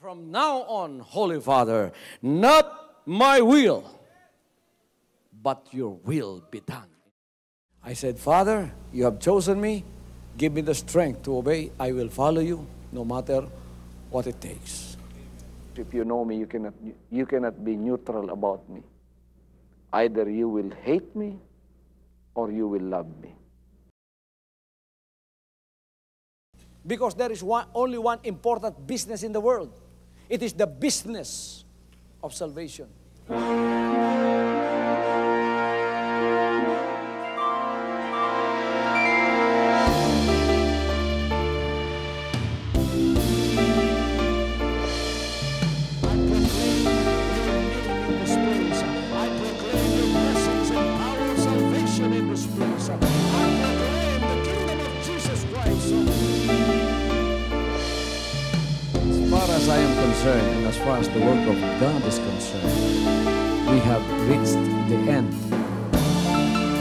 From now on, Holy Father, not my will, but your will be done. I said, Father, you have chosen me. Give me the strength to obey. I will follow you no matter what it takes. If you know me, you cannot be neutral about me. Either you will hate me or you will love me. Because there is only one important business in the world. It is the business of salvation. As I am concerned, and as far as the work of God is concerned, we have reached the end.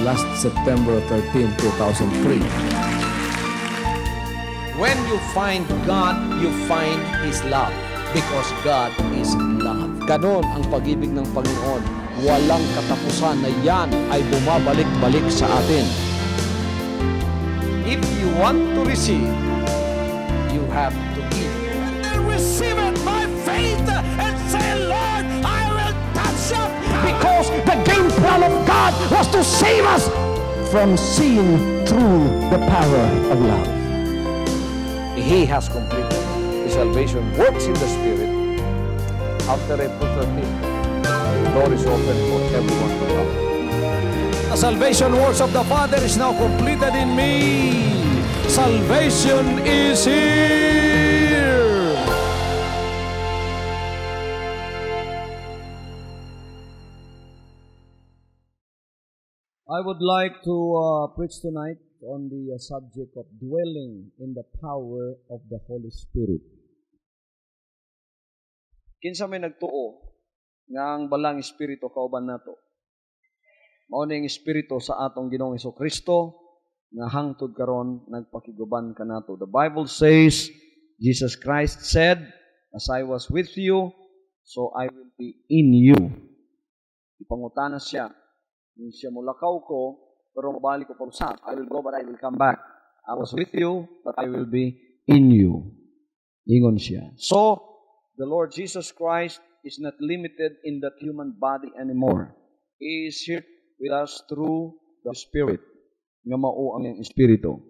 Last September 13, 2003. When you find God, you find His love. Because God is love. Ganon ang pag-ibig ng Panginoon. Walang katapusan na yan ay bumabalik-balik sa atin. If you want to receive, you have to give. Receive it by faith and say, Lord, I will touch up. Because the game plan of God was to save us from seeing through the power of love. He has completed. His salvation works in the Spirit. After April 13th, the door is open for everyone to come. The salvation works of the Father is now completed in me. Salvation is here. I would like to preach tonight on the subject of dwelling in the power of the Holy Spirit. Kinsa may nagtuo nga ang balang espiritu kauban nato. Mao ning espiritu sa atong Ginoong Hesukristo nga hangtod karon nagpakiguban kanato. The Bible says, Jesus Christ said, as I was with you, so I will be in you. Ipangutana siya. Hindi siya mulakaw ko, pero mabalik ko pa usap. I will go, but I will come back. I was with you, but I will be in you. Ingon siya. So, the Lord Jesus Christ is not limited in that human body anymore. He is here with us through the Spirit. Nga mao ang Espiritu.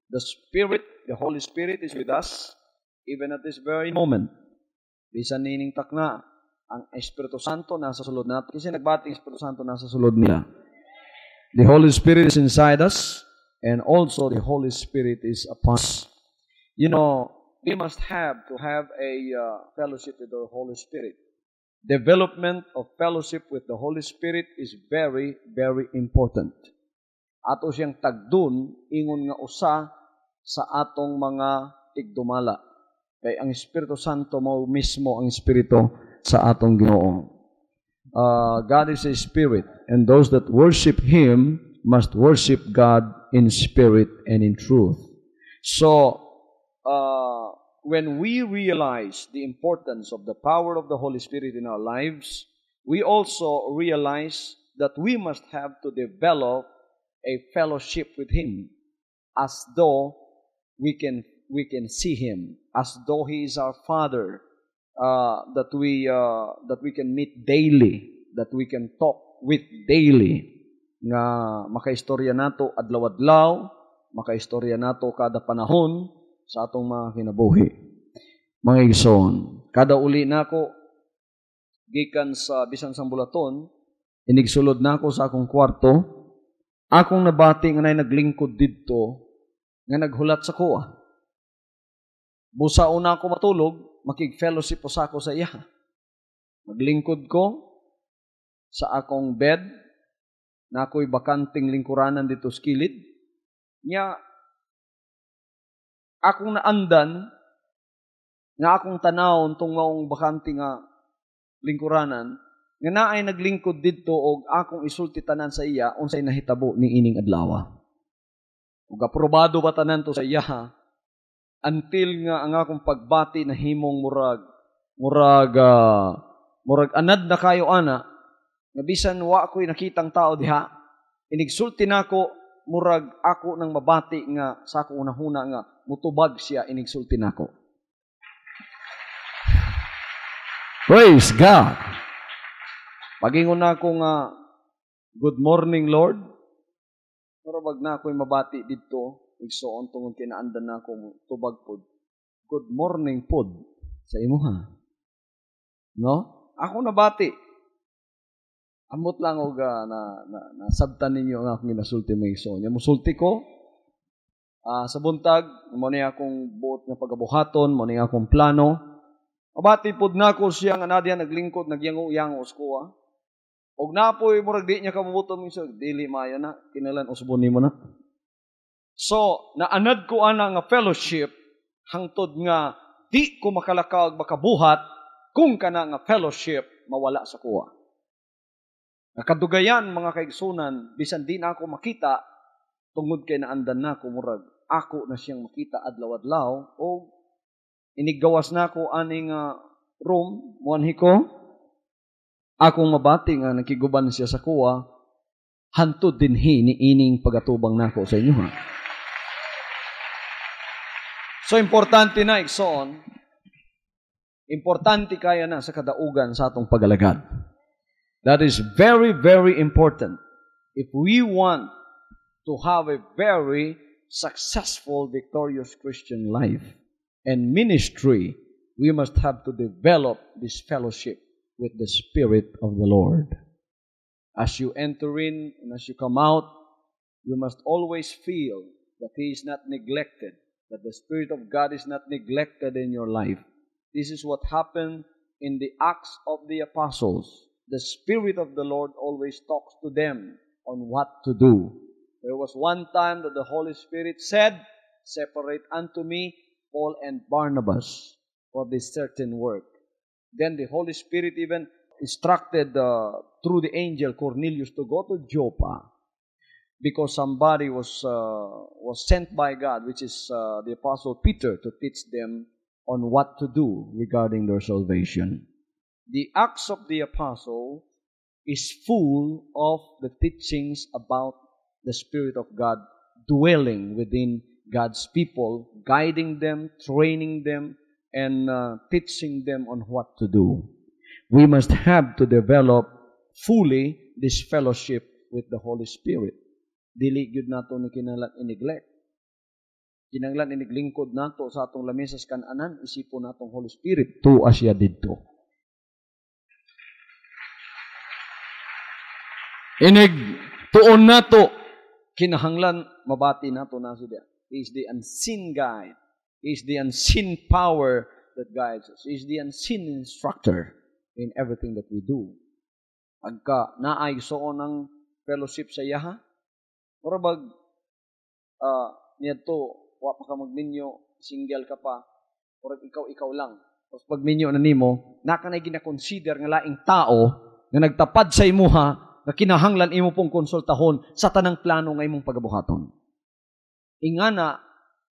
The Spirit, the Holy Spirit is with us even at this very moment. Bisan nining takna, ang Espiritu Santo nasa sulod natin. Kasi nagbati ang Espiritu Santo nasa sulod nila. The Holy Spirit is inside us, and also the Holy Spirit is upon us. You know, we must have to have a fellowship with the Holy Spirit. Development of fellowship with the Holy Spirit is very, very important. Ato siyang tagdun, ingon nga usa sa atong mga tigdumala. Kay ang Espiritu Santo mao mismo ang Espiritu sa atong Ginoo. God is a spirit, and those that worship Him must worship God in spirit and in truth. So, when we realize the importance of the power of the Holy Spirit in our lives, we also realize that we must have to develop a fellowship with Him, as though we can see Him, as though He is our Father. That we can meet daily, that we can talk with daily, nga makaistorya nato adlaw-adlaw, makaistorya nato kada panahon sa atong mga kinabuhi. Mga igsoon, kada uli nako gikan sa bisan sang bulaton, inigsulod nako sa akong kwarto, akong nabati nga nay naglingkod didto nga naghulat sa kuha. Busa una ako matulog, makig-fellowship po sa ako sa iya. Maglingkod ko sa akong bed, na ako'y bakanting lingkuranan dito sa kilid. Nya, akong naandan, nga akong tanawon tong maong bakanting lingkuranan, nga naay naglingkod dito o akong isulti tanan sa iya, unsay nahitabo ni ining adlaw. Ug aprobado ba tanan to sa iya, until nga ang akong pagbati na himong murag murag anad na kayo ana, nga bisan wa ako'y nakitang tao diha, inigsulti nako, murag ako nang mabati nga sa akong unahuna nga mutubag siya, inigsulti nako. Praise God. Pagingon nako nga, good morning Lord. Murag na ako'y mabati didto, igsuon tungod kinaandan nako tubag pod. Good morning pod sa imuha. No? Ako nabati. Amot lang og nasabtan ninyo nga akong ginasulti mo igsoon. Nya musulti ko sa buntag, mo ni akong buot nga pagabuhaton, mo ni akong plano. Mabati pod nako siya nga nadya naglingkod, nagyango-yango ko. Og napoy murag di niya kabubuton mo siya, dili maayo na, kinalan usbon nimo na. So, naanad ko ana nga fellowship hangtod nga di ko makalakaw makabuhat kung kana nga fellowship mawala sa kuha. Nakadugayan mga kaigsunan, bisan di na ako makita, tungod kay naandan na ako murag, ako na siyang makita adlaw-adlaw, o inigawas na ako aning room, muanhi ko, akong mabati nga nakiguban siya sa kuha, hantod dinhi ni ining pagatubang nako sa inyo ha. So, importante na, igsoon, importante kaya na sa kadaugan sa atong pagalagad. That is very, very important. If we want to have a very successful, victorious Christian life and ministry, we must have to develop this fellowship with the Spirit of the Lord. As you enter in and as you come out, you must always feel that He is not neglected, that the Spirit of God is not neglected in your life. This is what happened in the Acts of the Apostles. The Spirit of the Lord always talks to them on what to do. There was one time that the Holy Spirit said, "Separate unto me Paul and Barnabas for this certain work." Then the Holy Spirit even instructed through the angel Cornelius to go to Joppa, because somebody was sent by God, which is the Apostle Peter, to teach them on what to do regarding their salvation. The Acts of the Apostle is full of the teachings about the Spirit of God dwelling within God's people, guiding them, training them, and teaching them on what to do. We must have to develop fully this fellowship with the Holy Spirit. Dili gyud nato ni kinahanglan i-neglect. Kinahanglan iniglingkod nato sa atong lamesas kan-anan, isipon natong Holy Spirit tuwa siya didto. Tuon nato kinahanglan mabati nato na siya. He is the unseen guide. He is the unseen power that guides us. He is the unseen instructor in everything that we do. Pagka naay soon ang fellowship sa iya, or bag nito, wa pa ka magminyo, single ka pa, or ikaw lang. Tapos pag minyo na nimo, nakanay gina-consider nga laing tao nga nagtapad sa imuha, na kinahanglan imo pong konsultahon sa tanang plano nga imong pagabuhaton. Ingana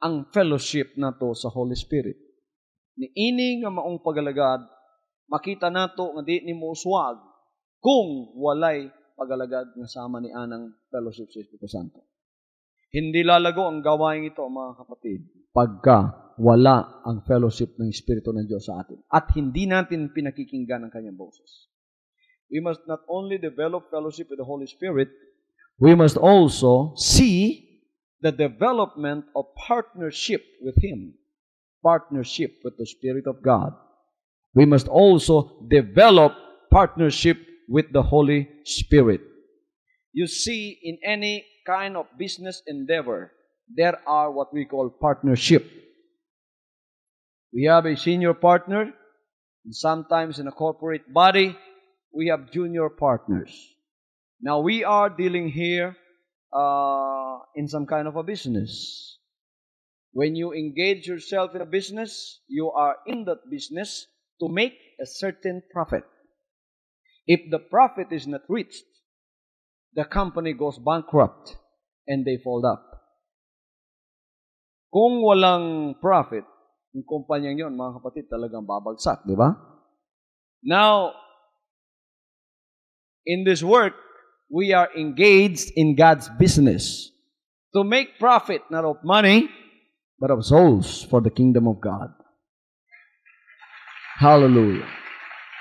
ang fellowship nato sa Holy Spirit. Ni ini nga maong pagalagad, makita nato nga di nimo uswag kung walay pagalagad nga sama ni anang fellowship sa Espiritu Santo. Hindi lalago ang gawain ito, mga kapatid, pagka wala ang fellowship ng Espiritu ng Diyos sa atin at hindi natin pinakikinggan ang kanyang boses. We must not only develop fellowship with the Holy Spirit, we must also see the development of partnership with Him, partnership with the Spirit of God. We must also develop partnership with the Holy Spirit. You see, in any kind of business endeavor, there are what we call partnership. We have a senior partner, and sometimes in a corporate body, we have junior partners. Now, we are dealing here in some kind of a business. When you engage yourself in a business, you are in that business to make a certain profit. If the profit is not reached, the company goes bankrupt and they fold up. Kung walang profit, yung kumpanyang yon, mga kapatid, talagang babagsak, di ba? Now, in this work, we are engaged in God's business to make profit not of money, but of souls for the kingdom of God. Hallelujah.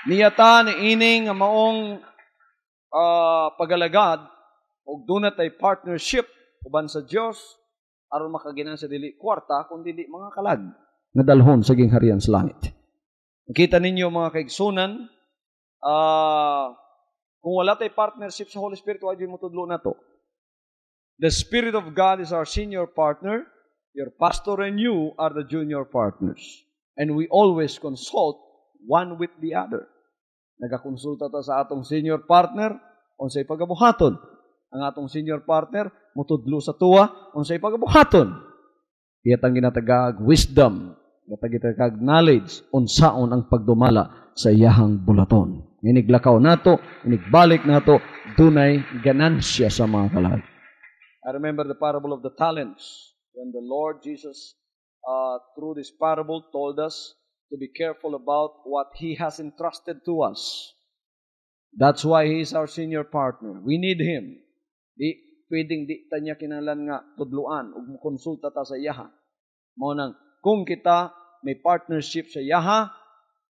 Niyata ni ining nga maong pagalagad ug dunay tay partnership uban sa Dios aron makaginan sa dili kwarta kundi dili mga kalag nga dalhon sa gingharian sa langit. Nakita ninyo mga kaigsunan, kung wala tay partnership sa Holy Spirit, wa gyud mo tudlo nato. The Spirit of God is our senior partner. Your pastor and you are the junior partners. And we always consult one with the other. Nagakonsulta ta sa atong senior partner unsay pagabuhaton. Ang atong senior partner mutudlo sa tuwa unsay pagabuhaton. Iyatang ginatagag wisdom, ginatagag knowledge unsaon ang pagdumala sa iyahang bulaton. Iniglakaw nato, inigbalik nato, dunay ganansya sa mga kalag. I remember the parable of the talents when the Lord Jesus through this parable told us to be careful about what He has entrusted to us. That's why He is our senior partner. We need Him. Di pwedeng di tanya kinalan nga tudluan ug mokonsulta ta sa iyaha. Mao nang kung kita may partnership sa iyaha,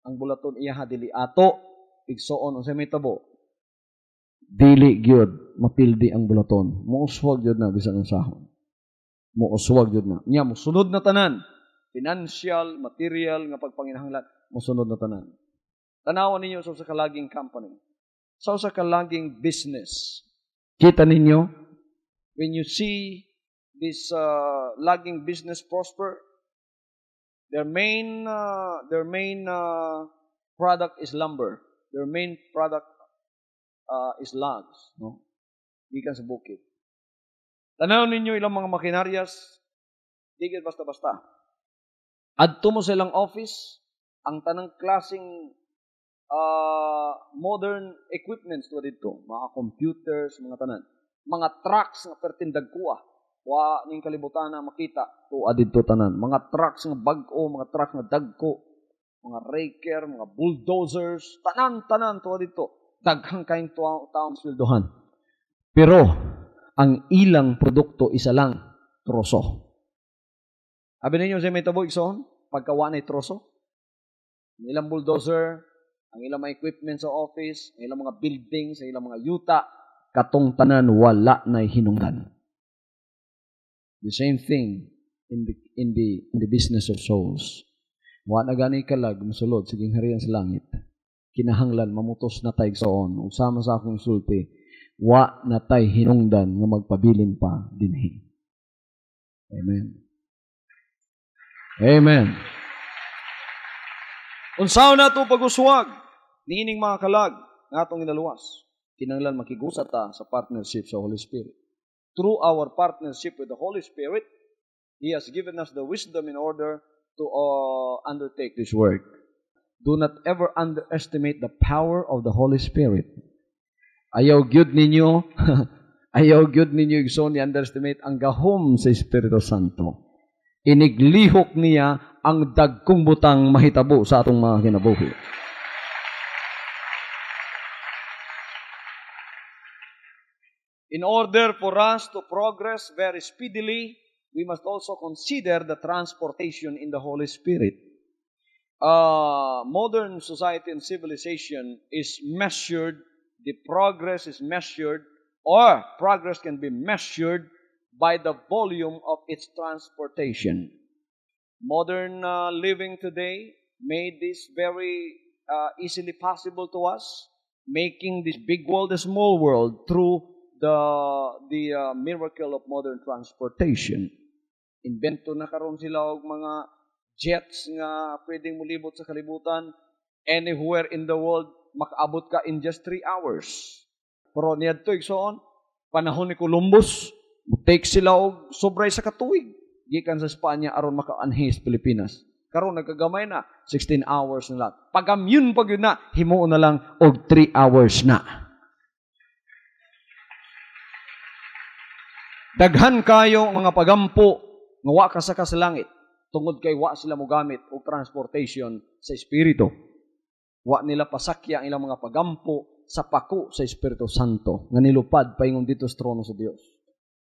ang bulaton iyaha dili ato, igsoon unsay may tabo. Dili gyud mapildi ang bulaton. Muuswag gyud na bisan ang sahon. Muuswag gyud na. Nya mosunod na tanan. Financial, material nga pagpanginahanglan, mosunod na tanan. Tanawan ninyo sa kalaging company. Sa kalaging business. Kita ninyo, when you see this lagging business prosper, their main product is lumber. Their main product is logs. No? Gikan sa bukid. Tanawin ninyo ilang mga makineryas, di basta-basta. Adto mo silang office, ang tanang klaseng modern equipments to dito, mga computers, mga tanan, mga trucks nga pertindag kuha, wa ning kalibutan na makita to adito tanan, mga trucks nga bag-o, mga trucks nga dagko, mga raker, mga bulldozers, tanan to dito, daghang kaing taong sweldohan. Pero ang ilang produkto isa lang, troso. Abi ninyo sa may tabo igsoon, pagkawa na troso. Ang ilang bulldozer, ang ilang mga equipment sa office, ang ilang mga buildings, ang ilang mga yuta, katong tanan wala na hinungdan. The same thing in the business of souls. Wa na gani kalag mosulod sa gingharian sa langit. Kinahanglan mamutos na tay igsoon, ug sama sa akong sulti, wa na tay hinungdan nga magpabilin pa dinhi. Amen. Amen. Unsaon nato pag-uswag niining mga kalag nga atong ginaluwas. Kinahanglan makigusa ta sa partnership sa Holy Spirit. Through our partnership with the Holy Spirit, He has given us the wisdom in order to undertake this work. Do not ever underestimate the power of the Holy Spirit. Ayaw gyud ninyo igsoon i-underestimate ang gahom sa Espiritu Santo. Iniglihok niya ang dagkong butang mahitabo sa atong mga kinabuhi. In order for us to progress very speedily, we must also consider the transportation in the Holy Spirit. Modern society and civilization is measured, the progress is measured, or progress can be measured by the volume of its transportation. Modern living today made this very easily possible to us, making this big world a small world through the miracle of modern transportation. Invento na karon sila og mga jets nga pwedeng mulibot sa kalibutan anywhere in the world, makaabot ka in just 3 hours. Pero niadto igsoon, panahon ni Columbus, take sila og sobray sa katuig gikan sa Espanya aron maka-anhi sa Pilipinas. Karon nagkagamay na 16 hours na lang. Pagamyun pag yun na, himuon na lang og 3 hours na. Daghan kayo mga pagampo nga wa ka sa langit tungod kay wa sila mogamit og transportation sa espiritu. Wa nila pasakya ang ilang mga pagampo sa pako sa Espiritu Santo nga nilupad paingon dito sa trono sa Dios.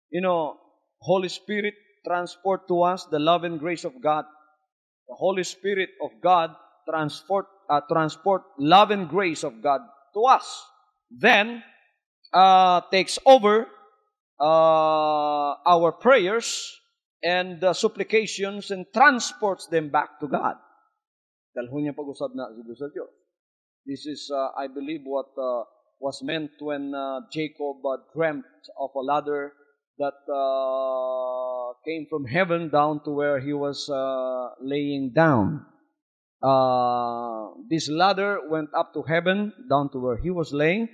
You know, Holy Spirit transport to us the love and grace of God. The Holy Spirit of God transport love and grace of God to us. Then takes over our prayers and supplications and transports them back to God. Dalhon niya pag-usab na sa Diyos. This is, I believe, what was meant when Jacob dreamt of a ladder that came from heaven down to where he was laying down. This ladder went up to heaven, down to where he was laying,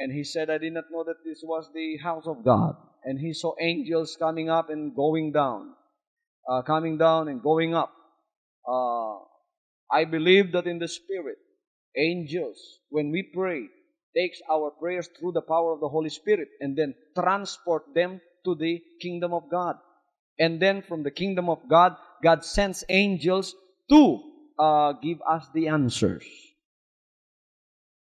and he said, I did not know that this was the house of God. And he saw angels coming up and going down, coming down and going up. I believe that in the Spirit, angels, when we pray, takes our prayers through the power of the Holy Spirit and then transport them to the kingdom of God. And then from the kingdom of God, God sends angels to give us the answers.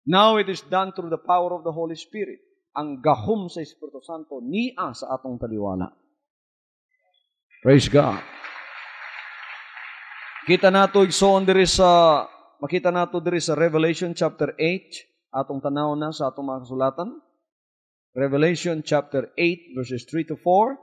Now it is done through the power of the Holy Spirit. Ang gahom sa Espiritu Santo niya sa atong taliwala. Praise God. Makita nato diri sa Revelation chapter 8, atong tanaw na sa atong mga kasulatan. Revelation chapter 8 verses 3 to 4.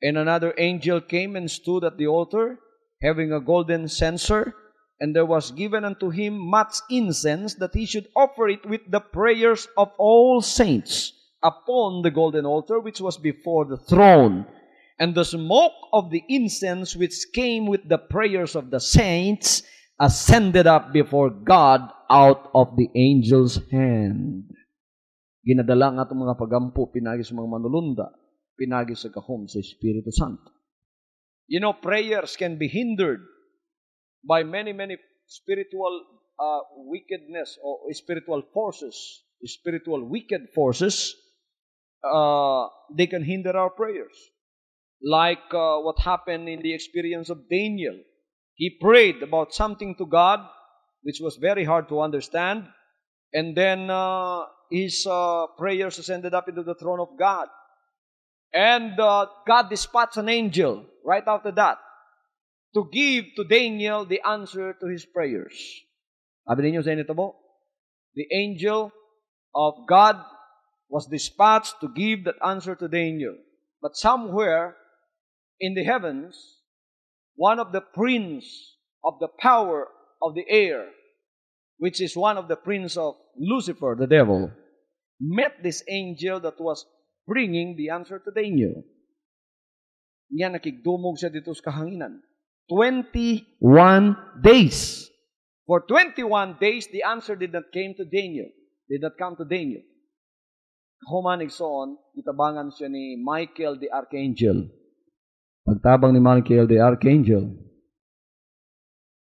And another angel came and stood at the altar, having a golden censer, and there was given unto him much incense, that he should offer it with the prayers of all saints upon the golden altar which was before the throne. And the smoke of the incense which came with the prayers of the saints ascended up before God out of the angel's hand. Ginadala nga itong mga pagampo, pinagi sa mga manulunda, pinagi sa gahom sa Espiritu Santo. You know, prayers can be hindered by many spiritual wickedness or spiritual forces, spiritual wicked forces. They can hinder our prayers. Like what happened in the experience of Daniel. He prayed about something to God which was very hard to understand, and then his prayers ascended up into the throne of God. And God dispatched an angel right after that to give to Daniel the answer to his prayers. Sabi ninyo sa inyo po? The angel of God was dispatched to give that answer to Daniel. But somewhere in the heavens, one of the prince of the power of the air, which is one of the prince of Lucifer, the devil, met this angel that was bringing the answer to Daniel. Niya nakigdumog siya dito sa kahanginan. 21 days. For 21 days, the answer did not come to Daniel. Humanig soon, itabangan siya ni Michael the Archangel. Pagtabang ni Michael the Archangel,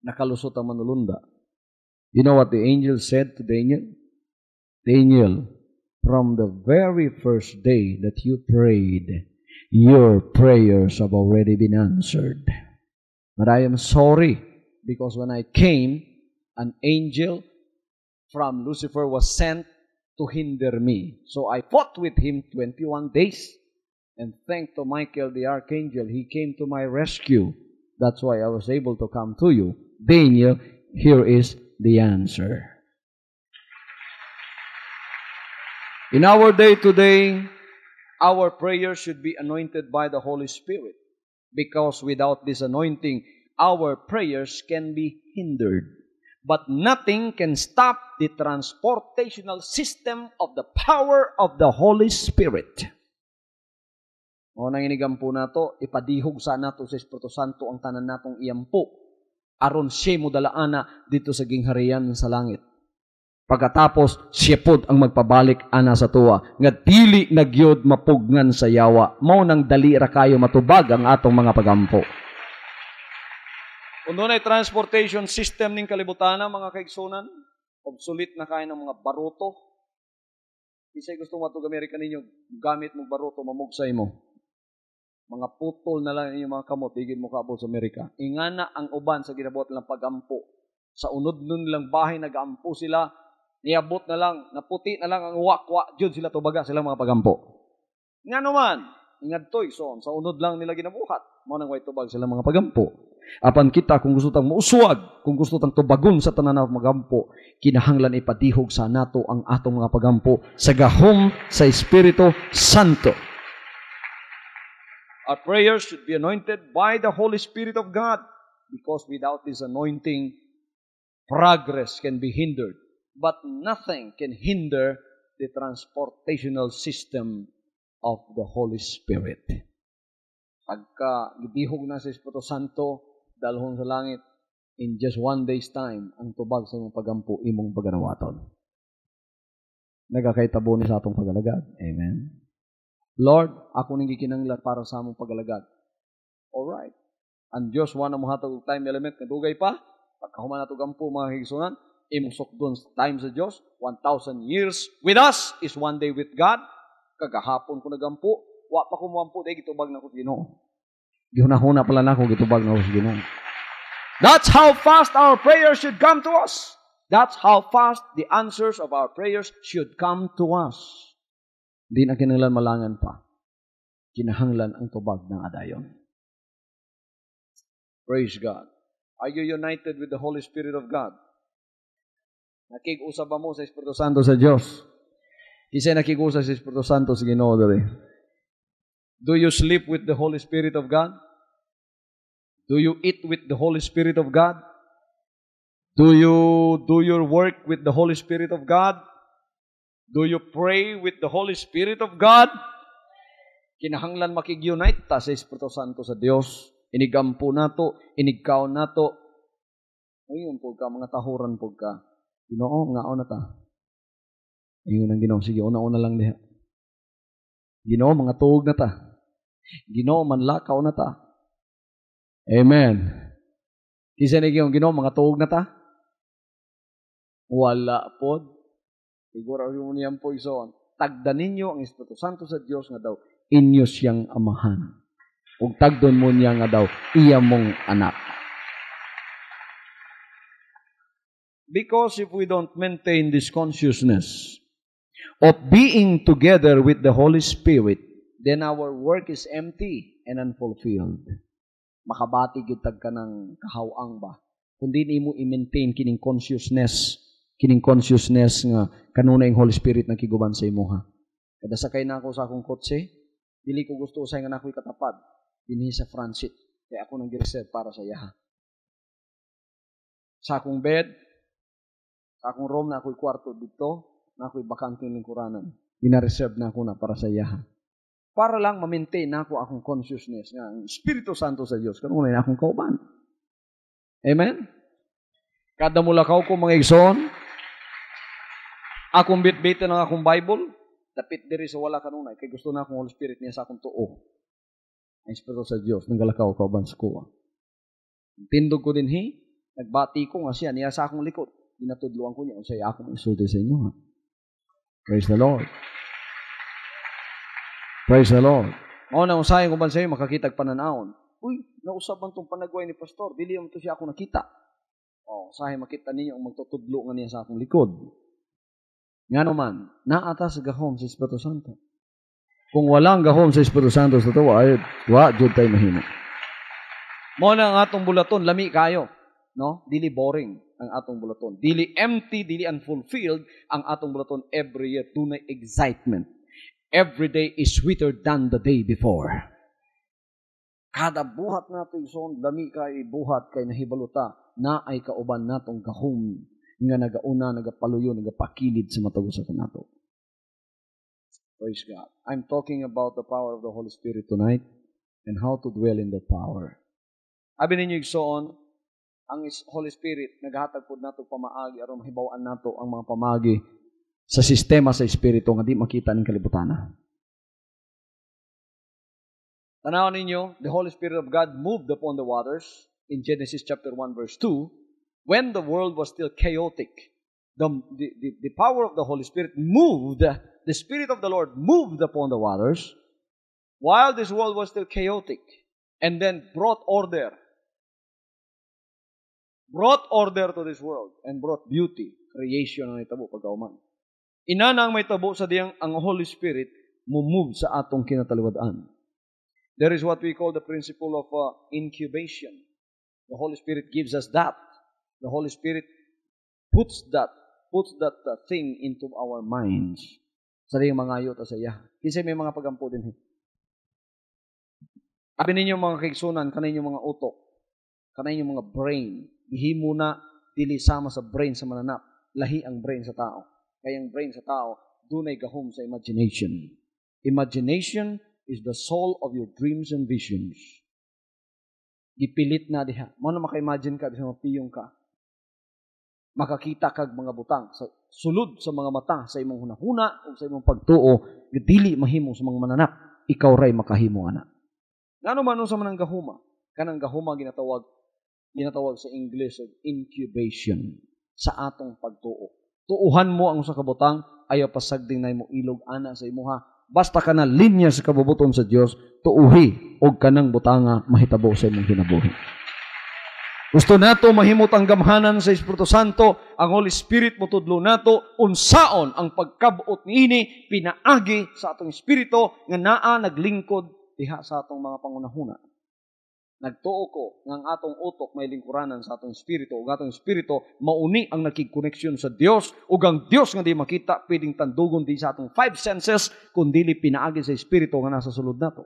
nakalusot ang manulunda. You know what the angel said to Daniel? Daniel, from the very first day that you prayed, your prayers have already been answered. But I am sorry, because when I came, an angel from Lucifer was sent to hinder me. So I fought with him 21 days. And thanks to Michael the Archangel, he came to my rescue. That's why I was able to come to you. Daniel, here is the answer. In our day today, our prayers should be anointed by the Holy Spirit. Because without this anointing, our prayers can be hindered. But nothing can stop the transportational system of the power of the Holy Spirit. O nanginigan po nato, ipadihog sa nato sa Espiritu Santo ang tanan natong iyampo. Aron siya mo dalaana dito sa gingharian sa langit. Pagkatapos, siya pod ang magpabalik ana sa tuwa. Nga dili nagyod mapugnan sa yawa. Mao nang dali ra kayo matubag ang atong mga pagampo. Kung doon ay transportation system ning kalibutan, mga kaigsunan, obsolete na kayo ng mga baruto. Isa'y gusto mo itong Amerika ninyo, gamit mong baruto, mamugsay mo. Mga putol na lang yung mga kamot, higit mo kaabot sa Amerika. Ingana ang uban sa ginabot ng pagampo. Sa unod nun nilang bahay, nag-ampo sila, niabot na lang, naputi na lang ang wakwa, jud sila tubaga, sila mga pagampo. Nga naman, ingadtoy, so, sa unod lang nila ginabuhat, mo nang way tubag sila mga pagampo. Apan kita, kung gusto tang mauswag, kung gusto tang tubagon sa tanan ng magampo, kinahanglan ipadihog sa nato ang atong mga pagampo sa gahom sa Espiritu Santo. Our prayers should be anointed by the Holy Spirit of God, because without this anointing, progress can be hindered. But nothing can hinder the transportational system of the Holy Spirit. Pagka gidihog na sa Espiritu Santo, dalhon sa langit, in just one day's time, ang tubag sa imong pagampo, imong paganawaton. Nagakaitabo ni sa atong pagalagad. Amen. Lord, ako nang gikinanglan para sa among pagalagad. Alright. Ang Diyos, wala mo hatag time element, kadugay pa, pagkahuman nato gampo, mga higsunan, imong sukdon time sa Diyos, 1,000 years with us is one day with God. Kagahapon ko nagampo, wa pa ko muampo, dahil gitubag na ko sa Ginoo. Gihuna-huna pala na ako, gitubag na ko sa Ginoo. That's how fast our prayers should come to us. That's how fast the answers of our prayers should come to us. Hindi na kinahanglan malangan pa. Kinahanglan ang tubag ng adayon. Praise God. Are you united with the Holy Spirit of God? Nakig-usab ba mo sa Espiritu Santo sa Diyos? Kisay nakig-usab sa Espiritu Santo sa Ginoo diri. Do you sleep with the Holy Spirit of God? Do you eat with the Holy Spirit of God? Do you do your work with the Holy Spirit of God? Do you pray with the Holy Spirit of God? Kinahanglan makig-unite ta sa Espiritu Santo sa Dios. Inigampo nato, inigkaw nato. Ayun po ka, mga tahuran po ka. Ginoo, ngaon na ta. Ayun ang Ginoo. Sige, una-una lang diha. Ginoo, mga tuog na ta. Ginoo, manlakaw na ta. Amen. Kisa na Ginoo, mga tuog na ta? Wala po. Siguro yung niyan po isoon. Tagdan ninyo ang Espiritu Santo sa Dios nga daw, inyo siyang amahan. Ug tagdon mo niya nga daw, iya mong anak. Because if we don't maintain this consciousness of being together with the Holy Spirit, then our work is empty and unfulfilled. Makabati gitag ka ng kahawang ba? Kundi ni mo i-maintain kining consciousness nga kanuna yung Holy Spirit na kiguban sa imuha. Kada sakay na ako sa akong kotse, dili ko gusto usay nga na ako'y katapad. Dinhi sa front seat. Kaya ako nang gireserve para sa yaha. Sa akong bed, sa akong room na ako'y kwarto dito, na ako'y bakanting lingkuranan. Gina-reserve na ako na para sa yaha. Para lang ma-maintain na ako akong consciousness nga ang Espiritu Santo sa Dios kanunay na akong kauban. Amen? Kada mulakaw ko mga igsoon, akong bit-bitin ng akong Bible, dapit diri sa wala kanunay, kay gusto na akong Holy Spirit niya sa akong tuo. Ang Espiritu sa Dios, nang galakaw kauban sa kuwa. Tindog ko din nagbati ko nga siya, niya sa akong likod. Dinatudluan ko niya, o siya akong isulti sa inyo. Ha? Praise the Lord. Praise the Lord. O na usahin ko ba sa iyo, makakitag pananaon. Uy, nausap man itong panagway ni Pastor, dili mo ito siya ako nakita. O, usahin makita ninyo ang magtutudlo nga niya sa akong likod. Nga naman, naata sa gahom sa Espiritu Santo. Kung walang gahom sa Espiritu Santo sa ito, jud tayo mahimo. Mo na ang atong bulaton, lami kayo. No? Dili boring ang atong bulaton. Dili empty, dili unfulfilled ang atong bulaton every year. Tunay excitement. Every day is sweeter than the day before. Kada buhat nato ison, lami kay buhat kay nahibaluta na ay kauban natong gahom nga nagauna, nagapaluyo, nagapakilid sa matagusa kanato. Praise God. I'm talking about the power of the Holy Spirit tonight and how to dwell in that power. Abi ninyo igsoon, ang Holy Spirit naghatag pud nato pamaagi aron mahibaw-an nato ang mga pamaagi sa sistema sa Espiritu nga di makita ning kalibutan. Tanawon ninyo, the Holy Spirit of God moved upon the waters in Genesis chapter 1 verse 2 when the world was still chaotic. The power of the Holy Spirit moved, the Spirit of the Lord moved upon the waters while this world was still chaotic and then brought order. brought order to this world and brought beauty, creation ang itabo pagkauman. Inana ang may tabo sa diyang ang Holy Spirit mumove sa atong kinataliwadaan. There is what we call the principle of incubation. The Holy Spirit gives us that. The Holy Spirit puts that thing into our minds. Sa diyang mga ayot sa iya. Kasi may mga pagampo din. Abi ninyo mga kaigsunan, kaninyong mga utok, kaninyong mga brain, ihimo na dili sama sa brain sa mananap. Lahi ang brain sa tao. Kaya ang brain sa tao, dunay gahom sa imagination. Imagination is the soul of your dreams and visions. Gipilit na diha. Mo na maka-imagine ka, bisang mapiyong ka. Makakita kag mga butang sa sulod sa mga mata sa imong hunahuna o sa imong pagtuo, dili mahimo sa mga mananap, ikaw ray makahimo ana. Ngano man sa manang gahuma? Kanang gahuma ginatawag sa English of incubation sa atong pagtuo. Tuuhan mo ang usa ka butang, ayaw pasagding nay mo ilog ana sa imuha. Basta ka na linya sa kabubuton sa Dios, tuuhi og kanang butanga mahitabo sa imong kinabuhi. Gusto nato mahimot ang gamhanan sa Espiritu Santo, ang Holy Spirit motudlo nato unsaon ang pagkabot niini pinaagi sa atong espiritu nga naa naglingkod diha sa atong mga pangunahuna. Nagtuo ko nga ang atong utok may lingkuranan sa atong espiritu ug atong espiritu mauni ang nakig-connection sa Dios ug ang Dios nga di makita pwedeng tandugon di sa atong five senses kundi pinaagi sa espiritu nga nasa sulod nato.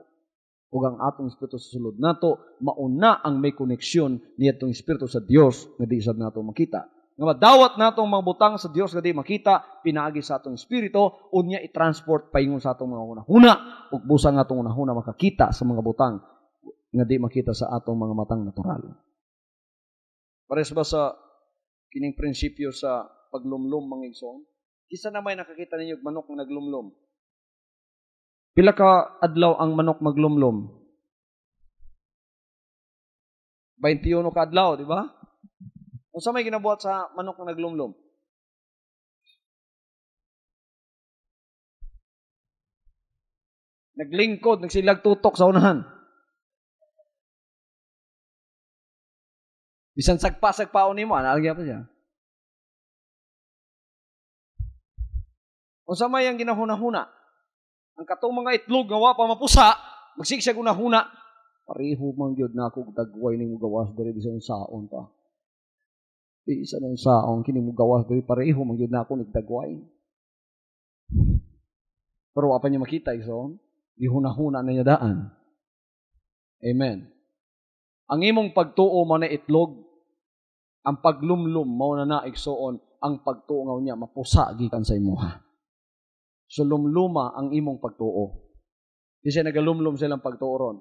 Ug ang atong espiritu sa sulod nato mauna ang may koneksyon niyadtong espiritu sa Dios nga di sad nato makita. Nga madawat natong mga butang sa Dios nga di makita pinaagi sa atong espiritu unya i-transport paingon sa atong mga hunahuna ug busa nga atong hunahuna makakita sa mga butang nga di makita sa atong mga matang natural. Pares ba sa kining prinsipyo sa paglumlum mga igsoon? Kisa na may nakakita ninyo manok nga naglumlum? Pila ka adlaw ang manok maglumlum? 21 ka adlaw, di ba? Unsa may ginabuhat sa manok nga naglumlum? Naglingkod, nagsilag tutok sa unahan. Bisan sagpa-sagpaon nimo, analagya pa siya. Unsa may ang ginahuna-huna? Ang katong mga itlog nga wa pa mapusa, magsigsag una-huna, pareho man gyud na ako dagway ning gawas diri bisan saon pa. Isa nang saon kini mo gawas diri pareho man gyud na ako nagdagway. Pero wa pa niya makita igsoon, gihuna-huna na niya daan. Amen. Ang imong pagtuo man na itlog, ang paglumlum mao na igsoon ang pagtuo niya mapusa gikan sa imuha. So lumluma ang imong pagtuo. Kasi nagalumlum silang pagtuo ron.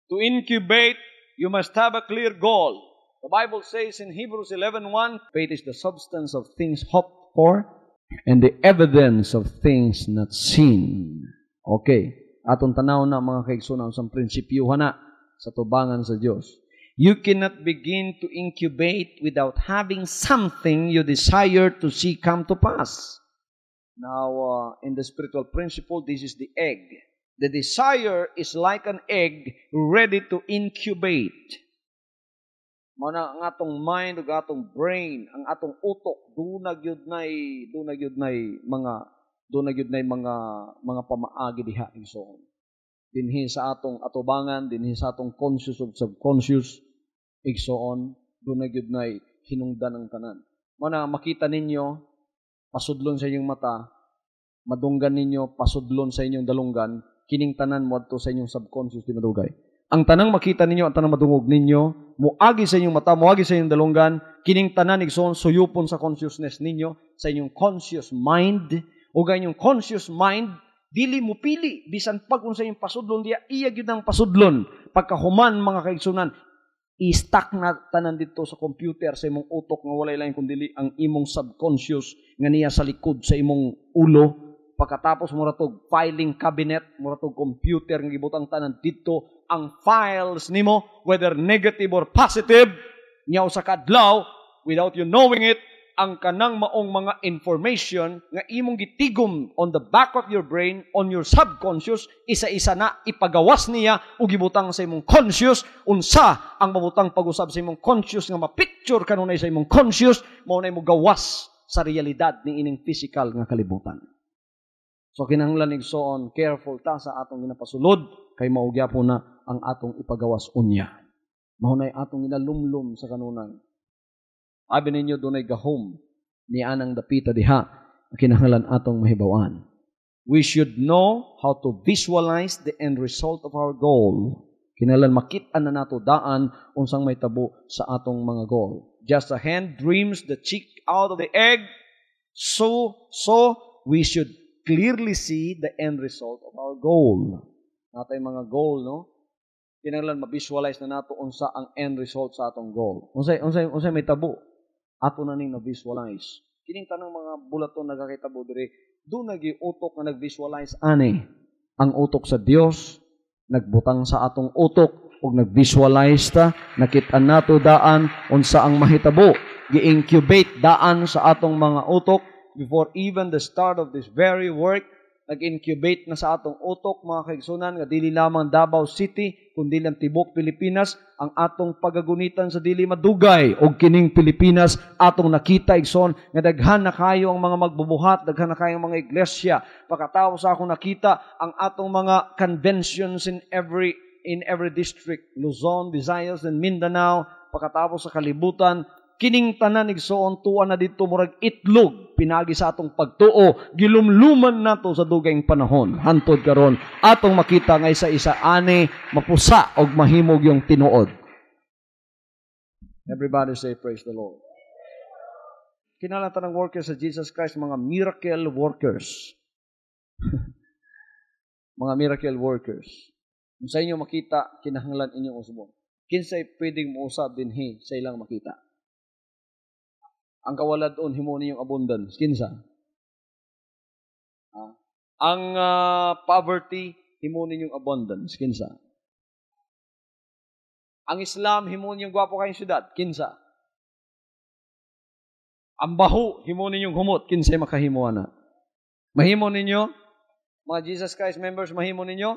To incubate, you must have a clear goal. The Bible says in Hebrews 11:1, faith is the substance of things hoped for and the evidence of things not seen. Okay. Atong tanaw na mga kaigsunan sa prinsipyuhan na sa tubangan sa Dios. You cannot begin to incubate without having something you desire to see come to pass. Now, in the spiritual principle, this is the egg. The desire is like an egg ready to incubate. Mana ang atong mind ug atong brain, ang atong utok dunag yun nay mga pamaagi diha igsoon. Dinhi sa atong atubangan, dinhi sa atong conscious ug subconscious igsoon, dunag yun nay hinungdan ng tanan. Mana makita ninyo pasudlon sa inyong mata, madunggan ninyo, pasudlon sa inyong dalunggan, kining tanan mo adto sa inyong subconscious di madugay. Ang tanang makita ninyo, ang tanang madungog ninyo, muagi sa inyong mata, muagi sa inyong dalunggan, kining tanan igsoon suyupon sa consciousness ninyo, sa inyong conscious mind, o ganyong conscious mind, dili mo pili, bisan pag unsa inyong pasudlon, diya iya gyud ang pasudlon, pagkahuman mga kaigsunan, i-stack na tanan dito sa computer sa imong utok nga walay lain kundi ang imong subconscious nga niya sa likod sa imong ulo. Pagkatapos mo ratog filing cabinet, mo ratog computer nga gibutang tanan dito ang files nimo whether negative or positive nya usa ka adlaw without you knowing it ang kanang maong mga information nga imong gitigom on the back of your brain, on your subconscious, isa-isa na ipagawas niya o gibutang sa imong conscious, unsa ang mabutang pag-usab sa imong conscious nga mapicture kanunay sa imong conscious, mao na imong gawas sa realidad ni ining physical nga kalibutan. So kinahanglan igsoon, careful ta sa atong ginapasulod kay mao gyapon na ang atong ipagawas unya. Mao nay atong ginalumlum sa kanunay. Abi ninyo dunay gahom ni anang dapita diha kinahanglan atong mahibaw-an. We should know how to visualize the end result of our goal. Kinahanglan makit-an na nato daan unsang may tabo sa atong mga goal. Just a hen dreams the chick out of the egg, so we should clearly see the end result of our goal. Natay mga goal, no? Kinahanglan ma-visualize na nato unsa ang end result sa atong goal. Unsay may tabo ato na ning na-visualize. Kining tanang mga bulaton nagakitabo diri, do nagi utok nga nag-visualize ani. Ang utok sa Dios nagbutang sa atong utok ug nag-visualize ta, nakit-an nato daan unsa ang mahitabo, gi-incubate daan sa atong mga utok before even the start of this very work. Nag-incubate na sa atong utok, mga kaigsunan, nga dili lamang Davao City, kundi lang tibok Pilipinas, ang atong pagagunitan sa dili madugay, o kining Pilipinas, atong nakita, igsoon, nga daghan na kayo ang mga magbubuhat, daghan na kayo ang mga iglesia. Pagkatapos akong nakita, ang atong mga conventions in every district, Luzon, Visayas, and Mindanao, pagkatapos sa kalibutan, kining tanan igsoon tuwa na dito murag itlog pinagi sa atong pagtuo, gilumluman nato sa dugayng panahon hantod karon atong makita nga isa-isa ani mapusa og mahimog yung tinuod. Everybody say praise the Lord. Kinahanglan tanang workers sa Jesus Christ mga miracle workers. Mga miracle workers. Kung sa inyo makita kinahanglan inyong usbon. Kinsay pwedeng muusab dinhi sa ilang makita? Ang kawalad-on himo ninyong abundance. Kinsa? Ang poverty himo ninyong abundance. Kinsa? Ang Islam himo ninyong gwapo kayong syudad. Kinsa? Ang baho himo ninyong humot. Kinsay makahimo ana? Mahimo ninyo? Mga Jesus Christ members, mahimo ninyo?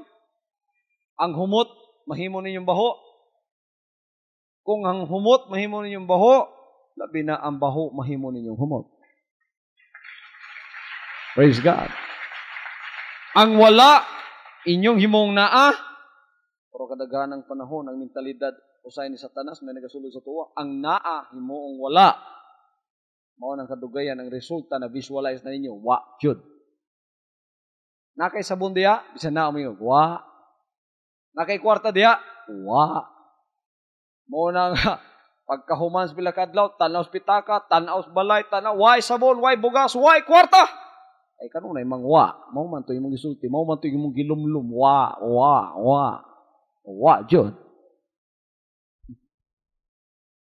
Ang humot mahimo ninyong baho? Kung ang humot mahimo ninyong baho, labi na ang baho mahimo ninyong humot. Praise God. Ang wala, inyong himong naa, pero kadaganang panahon, ang mentalidad usay ni Satanas, may nagasulod sa tuwa, ang naa, himoong wala. Mao nang kadugayan, ang resulta na visualize na ninyo, wa, yun. Nakay sabon diya, bisa na umayog, wa. Nakay kwarta diya, wa. Mao nang pagkahuman sa bilakadlaw, tanaw sa pitaka, tanaw sa balay, tanaw, why sabon, why bugas, why kwarta? Ay kanunay mangwa, mao man to imong gisulti, mao man to imong gilumlum, wa, jud.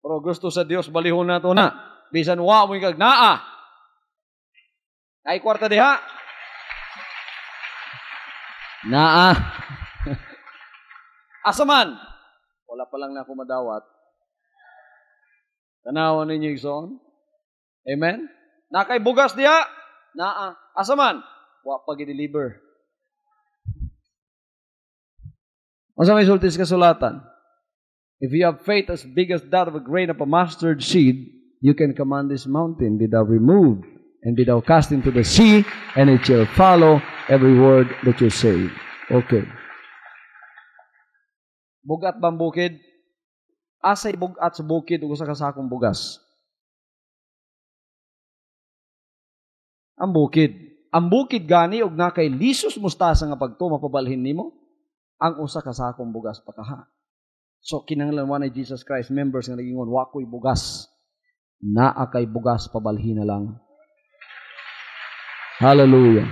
Pero gusto sa Dios balihon nato na, bisan wa mo kag naa. Ay kwarta diha. Naa. Asa man? Wala pa lang na ako madawat. Tanawan ninyo igsoon. Amen? Nakay bugas diya? Naa. Asa man? Wa pa gi-deliver. Asa may sulti sa kasulatan? If you have faith as big as that of a grain of a mustard seed, you can command this mountain, be thou removed, and be thou cast into the sea, and it shall follow every word that you say. Okay. Bugat bang bukid? Asay bugat sa bukid ug usa ka sakong bugas. Ang bukid. Ang bukid gani og nakay lisos mustasa nga pagto mapabalhin nimo ang usa ka sakong bugas pakaha. So kinahanglan wa ni Jesus Christ members nga nagingon wa koy bugas. Naa kay bugas pabalhin na lang. Hallelujah.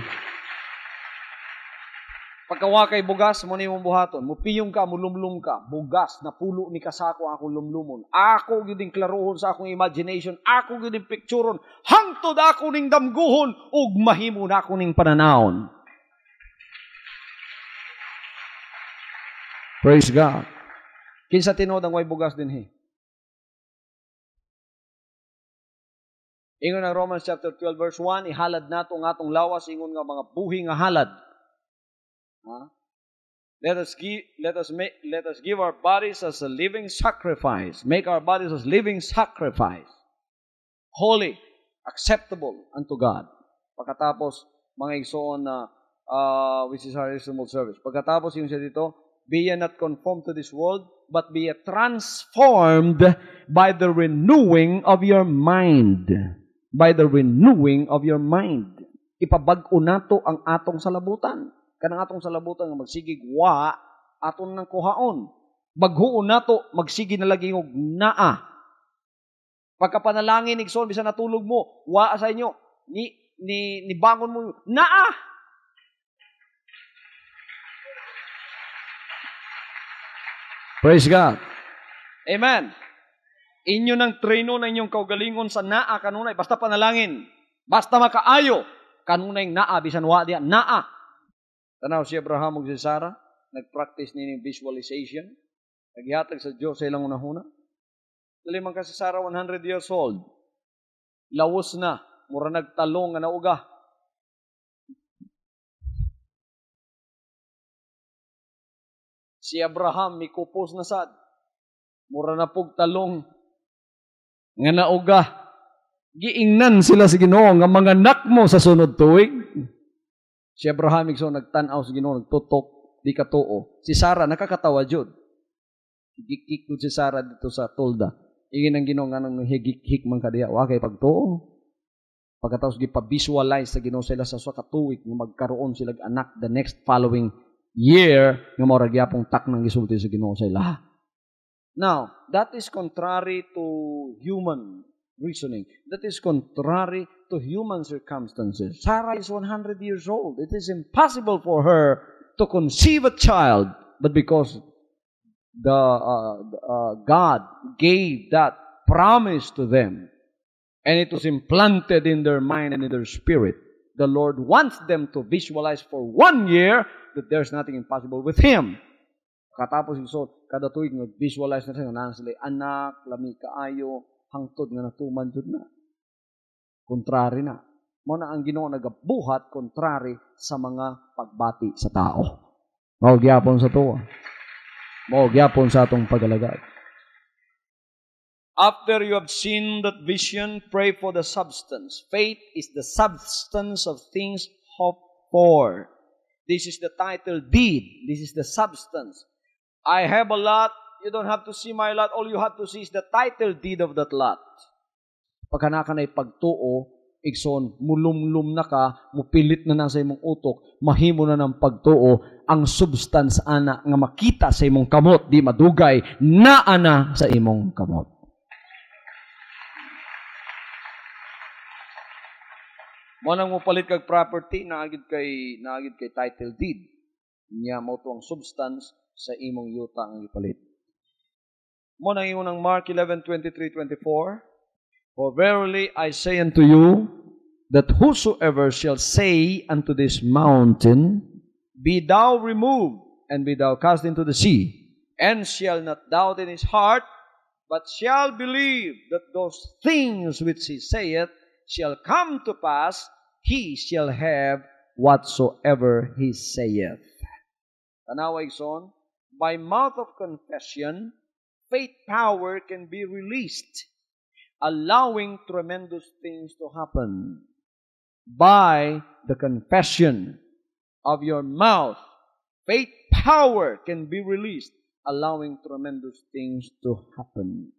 Pagkawa kay bugas, mo ni mong buhaton. Mupiyong ka, mulumlum ka. Bugas, napulo ni kasako akong lumlumon. Ako yun klaruhon sa akong imagination. Ako yun picturon. Hangtod ako ning damguhon. Ug mahimo na ako ning pananahon. Praise God. Kinsa tinod ang way bugas din he? Ingon ang Romans chapter 12 verse 1, ihalad nato ang atong lawas, ingon nga mga buhi nga halad. Let us give our bodies as a living sacrifice. Make our bodies as living sacrifice. Holy, acceptable unto God. Pagkatapos, mga igsoon na which is our reasonable service. Pagkatapos yung siya dito, be ye not conformed to this world, but be ye transformed by the renewing of your mind. By the renewing of your mind. Ipabag-o nato ang atong salabutan. Kanang atong salabutan nga magsigig wa, aton nang kuhaon. Baghuon nato, magsigi na lagi og naa. Pagkapanalangin, igsoon, bisan natulog mo, wa sa inyo, ni bangon mo, naa! Praise God. Amen. Inyo nang treno na inyong kaugalingon sa naa kanunay, basta panalangin, basta makaayo, kanunay naa, bisan wa diya, naa. Tanaw si Abraham ug si Sarah, nag-practice nini visualization, naghihatag sa Dios sa ilang unahuna. Dali man ka si Sarah 100 years old. Lawos na, mura nagtalong nga nauga. Si Abraham mikupos na sad. Mura na pug talong nga nauga. Giingnan sila sa Ginoo nga mga anak mo sa sunod tuig. Si Abraham igsoon nagtan-aw sa Ginoo, nagtutok, di katuo. Si Sarah nakakatawa jud. Higik-hik si Sarah dito sa tolda. Ingin ang Ginoo nga nang higik-hik man kadiya, wa kay pagtuo. Pagkatapos gipa-visualize sa Ginoo sila sa usa ka tuig nga magkaroon sila anak the next following year nga mao ra gyapong taknang gisulti sa Ginoo sa ila. Now, that is contrary to human reasoning. That is contrary to human circumstances. Sarah is 100 years old. It is impossible for her to conceive a child, but because God gave that promise to them, and it was implanted in their mind and in their spirit, the Lord wants them to visualize for 1 year that there's nothing impossible with Him. Katapos so kada tuig nag-visualize na sila nga sila anak, lami kaayo, hangtod nga natuman jud na. Kontrary na. Mo na ang Ginoo nagabuhat kontrary sa mga pagbati sa tao. Mao gyapon sa tuwa. Mao gyapon sa atong pagalagad. After you have seen that vision, pray for the substance. Faith is the substance of things hoped for. This is the title deed. This is the substance. I have a lot. You don't have to see my lot. All you have to see is the title deed of that lot. Pagka na ka na'y pagtuo, igsoon, mulumlum na ka, mupilit na sa imong utok, mahimo na ng pagtuo, ang substance ana nga makita sa imong kamot, di madugay, naa na sa imong kamot. Mo nang mupalit kag property, naagid kay title deed. Niya mo to ang substance sa imong yuta ang ipalit. Mo nang ingon ng Mark 11:23-24, for verily I say unto you, that whosoever shall say unto this mountain, be thou removed, and be thou cast into the sea, and shall not doubt in his heart, but shall believe that those things which he saith shall come to pass, he shall have whatsoever he saith. Tanawa igsoon, by mouth of confession, faith power can be released, allowing tremendous things to happen. By the confession of your mouth, faith power can be released, allowing tremendous things to happen.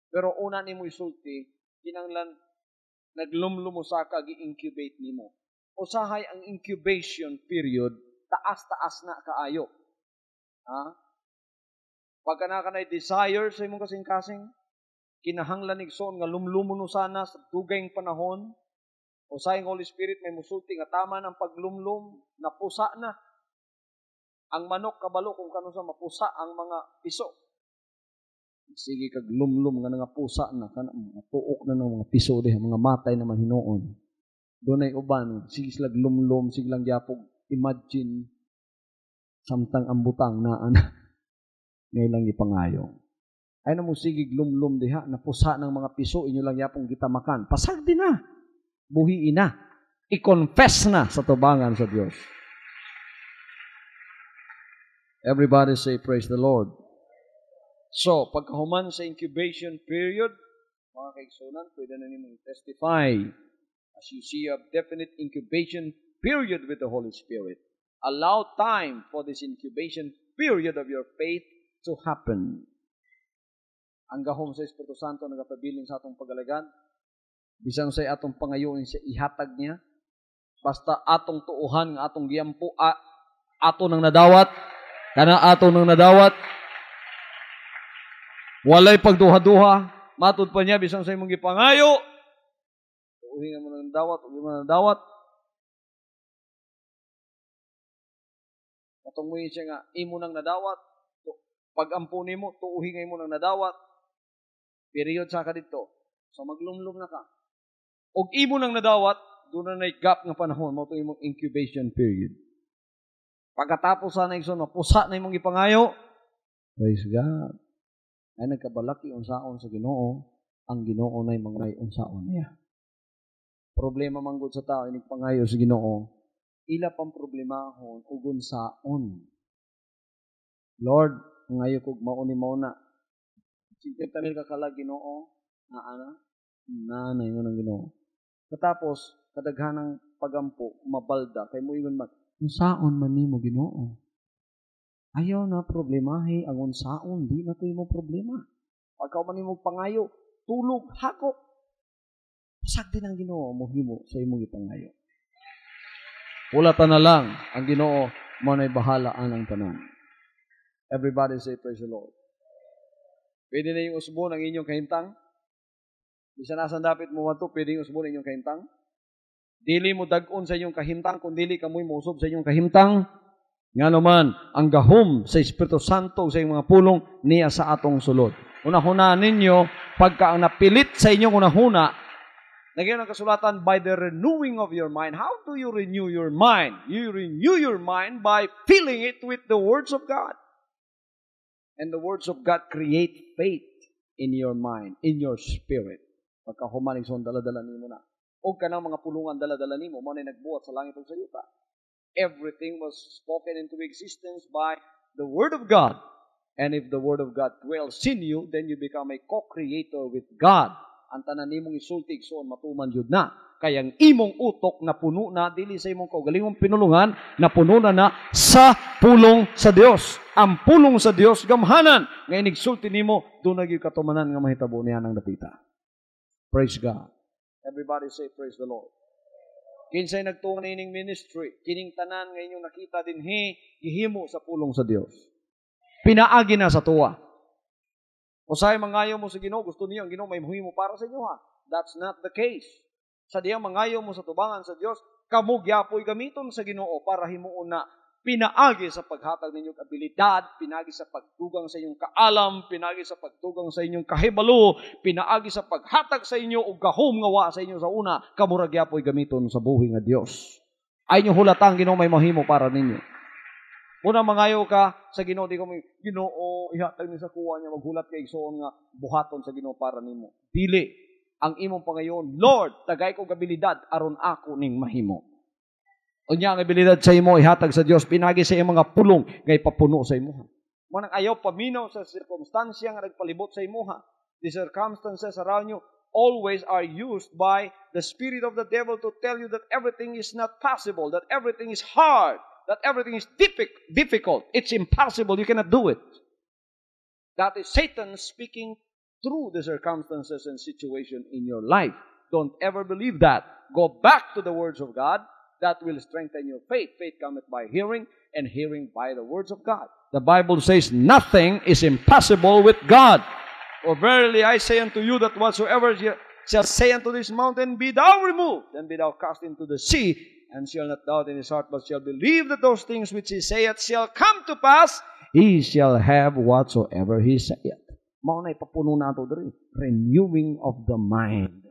Pero una nimo isulti, kinanglan naglumlumusa ka gi-incubate nimo. Usahay ang incubation period, taas-taas na kaayo. Pagka na kanay desire sa imong kasing-kasing, kinahanglan igsoon nga lumlumuno sana sa dugayng panahon, o sa Holy Spirit may musulti nga tama ng paglumlum, napusa na. Ang manok kabalo kung kano sa mapusa ang mga piso. Sige kag lumlum nga nga pusa na, tuok na ng mga piso de, mga matay naman hinuon. Doon ay uban, sige sila lumlum, sige lang gyapog imagine, samtang ang butang naan. Ngayon lang ipangayong. Ay na mo sigig lumlum diha, napusa ng mga piso, inyo lang yapong gitamakan. Pasag din na. Buhiin na. I-confess na sa tubangan sa Diyos. Everybody say, praise the Lord. So, pagkahuman sa incubation period, mga kaigsunan, pwede na nimong testify. As you see, you have definite incubation period with the Holy Spirit. Allow time for this incubation period of your faith to happen. Ang gahom sa Espiritu Santo nagapabilin sa atong pagalagan. Bisan sa atong pangayoon siya ihatag niya. Basta atong tuuhan nga atong giyampo ato nang nadawat. Kana ato nang nadawat. Walay pagduha-duha. Matud pa niya bisan sa imong gipangayo. Tuuhin mo nang nadawat, ug mo nang nadawat. Atong mo siya nga imo nang nadawat. Pag-ampo nimo tuuhin nga imo nang nadawat. Period sa kadito. So maglumlum na ka. Og imo nang nadawat, doon na gap nga panahon mo ito imong incubation period. Pagkatapos sa naigsoon, mapusa na imong ipangayo, praise God. Ay nagkabalaki unsaon sa Ginoo, ang Ginoo na yung mga unsaon niya. Problema manggod sa tao, inig pangayo sa Ginoo, ila pang problemahon ug unsaon. Lord, ngayo kog mauni mo na. Sige tanil ka kala Ginoo, na ana, nanay mo ng Ginoo. Katapos, kadaghanang pagampo, mabalda, kay mo ingon unsaon man nimo Ginoo. Ayaw na problemahi ang unsaon, di na to mo problema. Pagka man nimo pangayo, tulog, hakot. Pasag din ang Ginoo mo himo sa imong ipangayo. Ulatan na lang ang Ginoo mo na'y bahala anang tanan. Everybody say praise the Lord. Pwede na yung usbon ang inyong kahintang? Bisan asan dapit mo wato, pwede yung usbon ang inyong kahintang? Dili mo dagon sa inyong kahintang, kung dili ka mo'y musob sa inyong kahintang. Nga naman, ang gahom sa Espiritu Santo sa inyong mga pulong niya sa atong sulod. Unahuna ninyo, pagka ang napilit sa inyong unahuna, nagyan ang kasulatan, by the renewing of your mind. How do you renew your mind? You renew your mind by filling it with the words of God. And the words of God create faith in your mind, in your spirit. Pagka humanig son, dala-dala nimo na. O ka ng mga pulungan dala-dala nimo, mo na nagbuhat sa langit o sa yuta. Everything was spoken into existence by the Word of God. And if the Word of God dwells in you, then you become a co-creator with God. Ang tanan nimong isultig soon matuman jud na. Kaya ang imong utok na puno na, dili sa imong kaugalingong pinulungan, na puno na sa pulong sa Dios. Ang pulong sa Dios, gamhanan. Ngayon igsulti nimo, doon nagyoy katumanan nga mahitabo niya ng dapita. Praise God. Everybody say, praise the Lord. Kinsay nagtuon ining ministry, kining tanan nga inyong nakita dinhi, gihimo sa pulong sa Dios. Pinaagi na sa tuwa. Usay mangayo mo sa Ginoo, gusto niyo ang Ginoo may mahimo para sa inyo ha. That's not the case. Sa diyang mangayo mo sa tubangan sa Dios, kamo gyapoy gamiton sa Ginoo para himuon na pinaagi sa paghatag ninyong abilidad, pinaagi sa pagtugang sa inyong kaalam, pinaagi sa pagtugang sa inyong kahibalo, pinaagi sa paghatag sa inyo og gahom nga wa sa inyo sa una, kamura gyapoy gamiton sa buhi nga Dios. Ay inyo hulatang Ginoo may mahimo para ninyo. Una mangayo ka sa Ginoo, di ko may Ginoo ihatag ni sa kuwa niya, maghulat kay igsoon nga buhaton sa Ginoo para nimo. Dili ang imong pangayon, Lord, tagay ko abilidad aron ako ning mahimo. Unya ang abilidad sa imo ihatag sa Dios, pinagi sa imong mga pulong nga ipapuno sa imuha. Mo nang ayaw paminaw sa sirkumstansya nga nagpalibot sa imuha. The circumstances around you always are used by the spirit of the devil to tell you that everything is not possible, that everything is hard, that everything is difficult. It's impossible. You cannot do it. That is Satan speaking through the circumstances and situation in your life. Don't ever believe that. Go back to the words of God. That will strengthen your faith. Faith cometh by hearing, and hearing by the words of God. The Bible says, nothing is impossible with God. For verily I say unto you that whatsoever ye shall say unto this mountain, be thou removed, and be thou cast into the sea, and shall not doubt in his heart, but shall believe that those things which he saith shall come to pass, he shall have whatsoever he saith. Mao na ipapuno nato diri, renewing of the mind.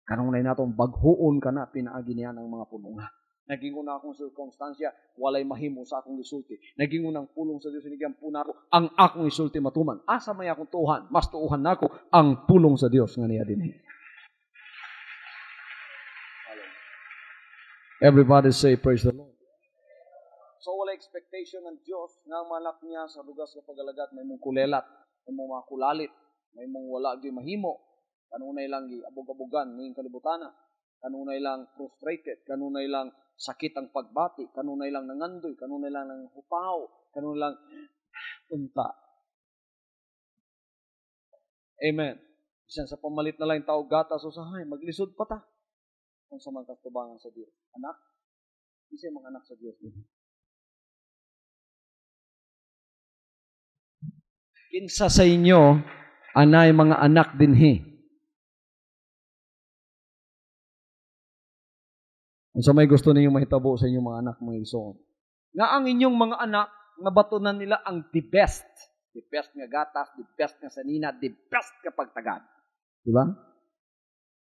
Kanang nay natong baghuon kana pinaagi niya ng mga pununga. Naging una akong sirkumstansya, walay mahimo sa akong isulti. Naging unang pulong sa Dios sinigyan po nako ang akong isulti matuman. Asa may akong tuhan, mas tuuhan nako ang pulong sa Dios nga niya dinhi. Everybody say praise the Lord. So wala expectation ng Dios nga malak niya sa lugar sa pagalagat may mong kulelat, may mong makulalit, may mong wala gyud mahimo. Kanunay lang gi abog-abogan ning kalibutana. Kanunay lang frustrated, kanunay lang sakit ang pagbati, kanunay lang nangandoy, kanunay lang nang hupaw, kanunay lang unta. Amen. Bisan sa pamalit na lang tao gatas usahay, maglisod pa ta. Kung sa mga katubangan sa Dios. Anak, isa mga anak sa Dios. Kinsa sa inyo, anay mga anak dinhi. So may gusto ninyong mahitabo sa inyong mga anak, mga igsoon. Nga ang inyong mga anak, nabatunan nila ang the best. The best nga gatas, the best nga sanina, the best nga pagtagad. Diba?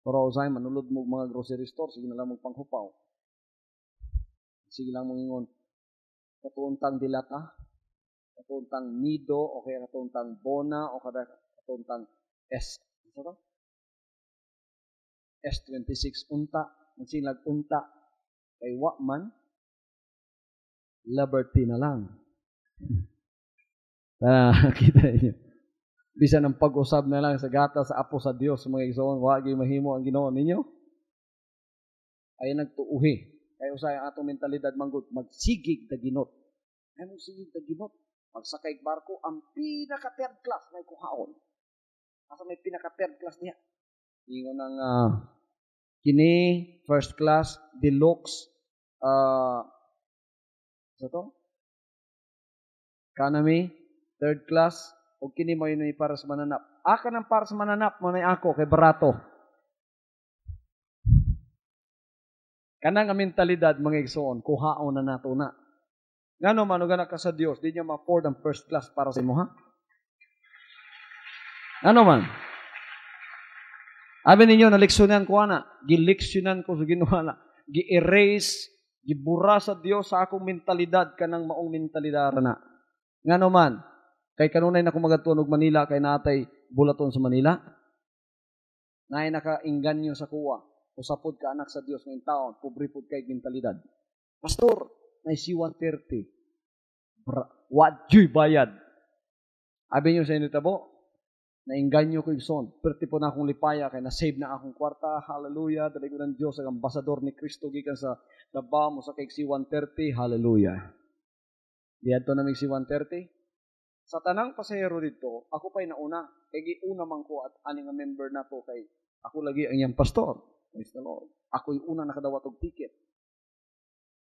Pero usay, manulod mo mga grocery store, sige na lang mong panghupaw. Sige lang mong ingon, katuuntang dilata, katuuntang nido, o kaya katuuntang bona, o kaya katuuntang S26 unta, magsilag unta, kay Wakman, liberty na lang. Kita niyo. Bisan ang pag-usab na lang sa gata sa apo sa Dios, mga igsoon, wagi mahimo ang Ginoo ninyo. Ay nagtuuhi. Kaya usay ang atong mentalidad manggod, magsigig ta ginot. Ay mo sigig ta ginot. Magsakay barko, ang pinaka third class may kuhaon. Asa may pinaka third class niya? Ingon ng kini, first class, deluxe, sa to? Economy, third class, o kini mo yun para sa mananap. Aka ng para sa mananap, manay ako, kay barato. Kanang ang mentalidad, mga igsoon, kuhaon na nato na. Nga no, manuganak ka sa Diyos, di niya ma-afford ang first class para sa imo, ha? Ano man? Abi ninyo, naleksyonan ko na. Gileksyonan ko sa Ginoo na. Gi-erase, gibura sa Dios sa akong mentalidad kanang maong mentalidad na. Nga naman, kay kanunay na kung magatunog Manila, kay natay bulaton sa Manila, naay naka-inganyo sa kuwa, usapod ka anak sa Dios ngayong taon, pobre pod kay mentalidad. Pastor, nay si 130. Wadyo'y bayad. Abi nyo sa inyo tabo, nainganyo ko igsoon. Perti po na akong lipaya, kay na-save na akong kwarta. Hallelujah. Dali ko ng Diyos, ang ambasador ni Kristo, gikan sa Davao, mo sa kay si 130. Hallelujah. Diyan to namig si 130. Sa tanang pasahero dito, ako pa'y nauna. Kay giuna man ko at aning nga member na to, kay ako lagi ang iyang pastor. Praise the Lord. Ako yung una nakadawat og ticket.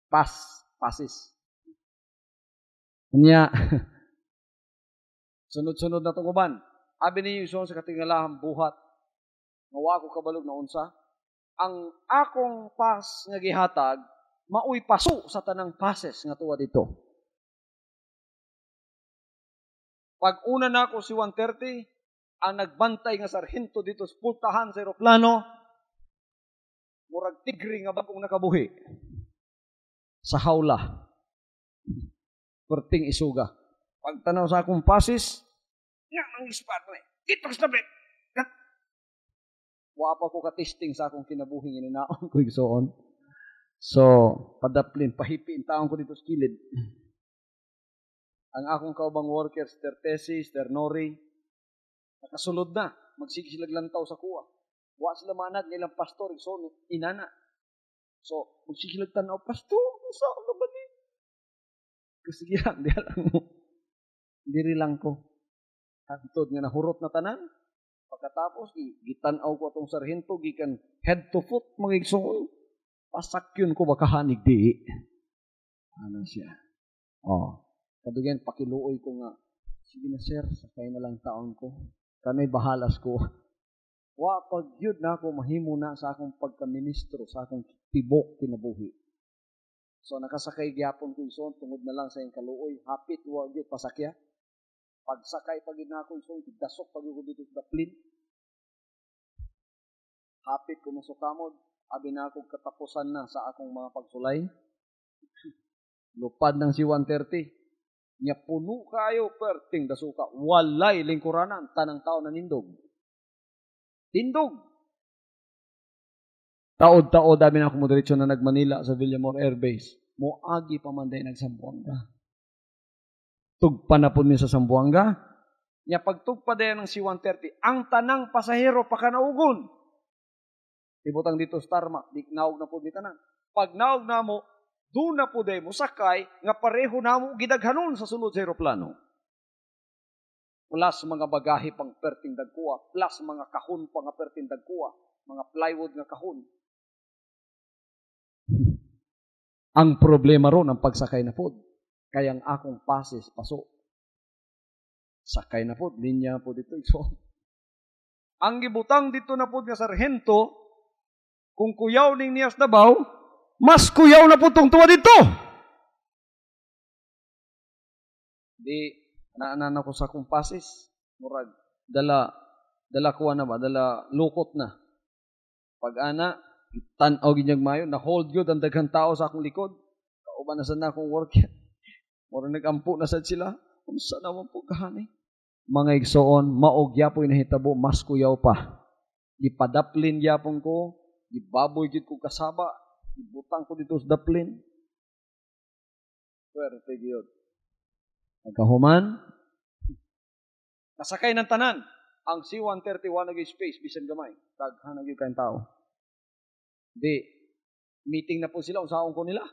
Passes. Kanya, sunod-sunod na itong uban. Abi ninyo yung sa katingalahang buhat. Mawa ko kabalog na unsa. Ang akong pass nga gihatag, maoy paso sa tanang passes nga tuwa dito. Pag una na ako si 130, ang nagbantay nga sarhento dito sa pultahan sa aeroplano, murag tigri nga bagong nakabuhi sa hawla. Perting isuga. Pag tanaw sa akong pasis, nga ang ispat mo dito sa tabi. Wa pa ko ka-testing sa akong kinabuhi ininaon ko igsoon. So, padaplin, pahipiin taon ko dito sa kilid. Ang akong kaubang workers, Ter Tesis, Ter Nori, nakasulod na. Magsigilag lang tao sa kuwa. Wa sila manag nilang pastor, so inana. So, magsigilag tanaw, pastor, saan ka ba din? Sige lang, di lang mo. Diri lang ko. Hantod nga nahurot na tanan. Pagkatapos, gitanaw ko itong sarhento, gikan head to foot, mga igsoon. Pasakyon ko bakahanig di. Ano siya? Kadugan, pakiluoy ko nga. Sige na sir, sakay na lang taon ko. Kanay bahalas ko. Wa pag yun na ako mahimo na sa akong pagkaministro, sa akong tibok kinabuhi. So nakasakay gyapon ko ison, tungod na lang sa iyong kaluoy. Hapit, wa yun, pasakya. Pagsakay pag yun na ako ison, dasok pag yun dito sa daplin. Hapit ko masukamod. Abi na ako katapusan na sa akong mga pagsulay. Lupad ng si 130. Nya puno kayo perting dasuka. Walay lingkuranan tanang tao na nindog. Tindog. Taod-taod dami na ako mo diretsyo na nagmanila sa Villamor Air Base. Moagi pa man day nagsambuanga. Tugpa na po niya sa Sambuanga. Nya pagtugpa day ng si 130, ang tanang pasahero pa kanaugon. Ibutang dito sa tarmac, di naog na po di tanan. Pag naog na mo, doon na po day mo sakay, nga pareho na mo gidaghanon sa sulod sa aeroplano. Plus mga bagahe pang perting dagkuha, plus mga kahon pang perting dagkuha, mga plywood nga kahon. Ang problema ron ang pagsakay na po. Kaya ang akong pases paso. Sakay na po, linya po dito. So, ang gibutang dito na po nga sarhento, kung kuyaw ning Nias Davao, mas kuyaw na po itong tuwa dito. Di, naanan ako sa akong pases. Murag, dala kuha na ba? Dala lukot na. Pag-ana, tanaw ginyag mayo, na-hold yun ang daghang tao sa akong likod. Kauban na sa na akong worker. Murag nag-ampo na sad sila. Kung saan naman po kahani? Mga igsoon, maog yapoy nahitabo, mas kuyaw pa. Ipadaplin yapon ko, ibaboy gid ko kasaba, ibutang ko dito sa daplin. Swerte gyud. Nagkahuman, nasakay ng tanan. Ang C-131 nag-space, bisan gamay. Daghan gyud kayong tao. Di, meeting na po sila, usaon ko nila.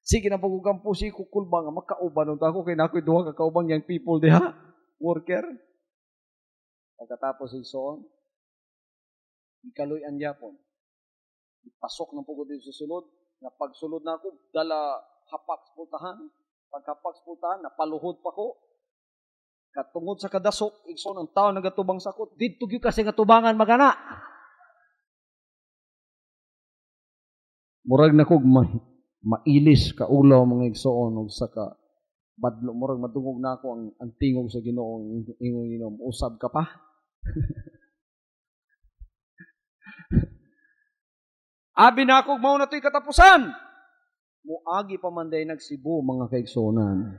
Sige na pagkukampo si kukulbang, makauban ako, kaya na ako'y duha kakaubang yung people diha, worker. Pagkatapos igsoon, ikaloy ang Japon. Ipasok ng pugod dito sa sulod, na pagsulod na ako, dala hapak pultahan. Paghapak pultahan, napaluhod pa ko. Katungod sa kadasok, igsoon ang tao nagatubang sakot, dito gyud kasi gatubangan magana. Murag na kog mailis ka ulaw mga igsoon ug saka badlo murag madungog na ako ang tingog sa Ginoo ingong usab ka pa. Abi na akong mao na to'y katapusan. Muagi pa man day nagsibu mga kaigsonan.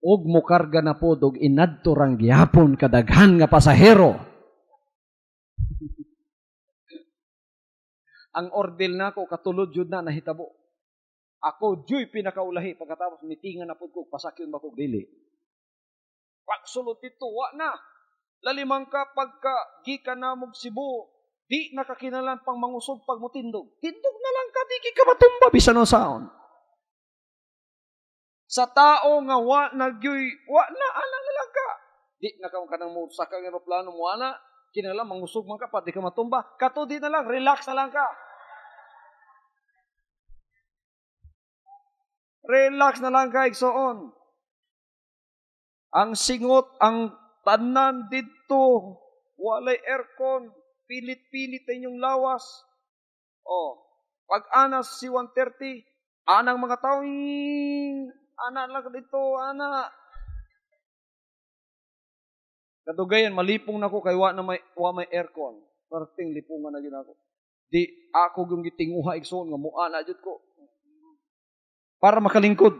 Og mo karga na pod og inadto rang gihapon kadaghan nga pasahero. Ang ordel na ko katulod jud na nahitabo. Ako joy pinakaulahi pagkatapos mitingan na pud ko pasakyon ba ko dili. Pagsulod dito wa na. Lalimang ka pagka gikan na mog Cebu, di nakakinalan pang mangusog pag mutindog. Tindog na lang ka di ka matumba bisan no saon. Sa tao nga wa nagyoy wa na ala na lang ka. Di na ka kanang mo sakay ng eroplano mo ana, kinala mangusog man ka pa di ka matumba. Kato di na lang relax na lang ka. Relax na lang ka, igsoon. Ang singot, ang tanan dito, walay aircon, pilit-pilit inyong lawas. Pag anas si 130, anang mga tao, ana lang dito, ana. Kadugayan, malipong na ko kay wa may aircon. Perting lipungan na ginako. Di ako yung gitinguha, igsoon, nga muana jud ko. Para makalingkod.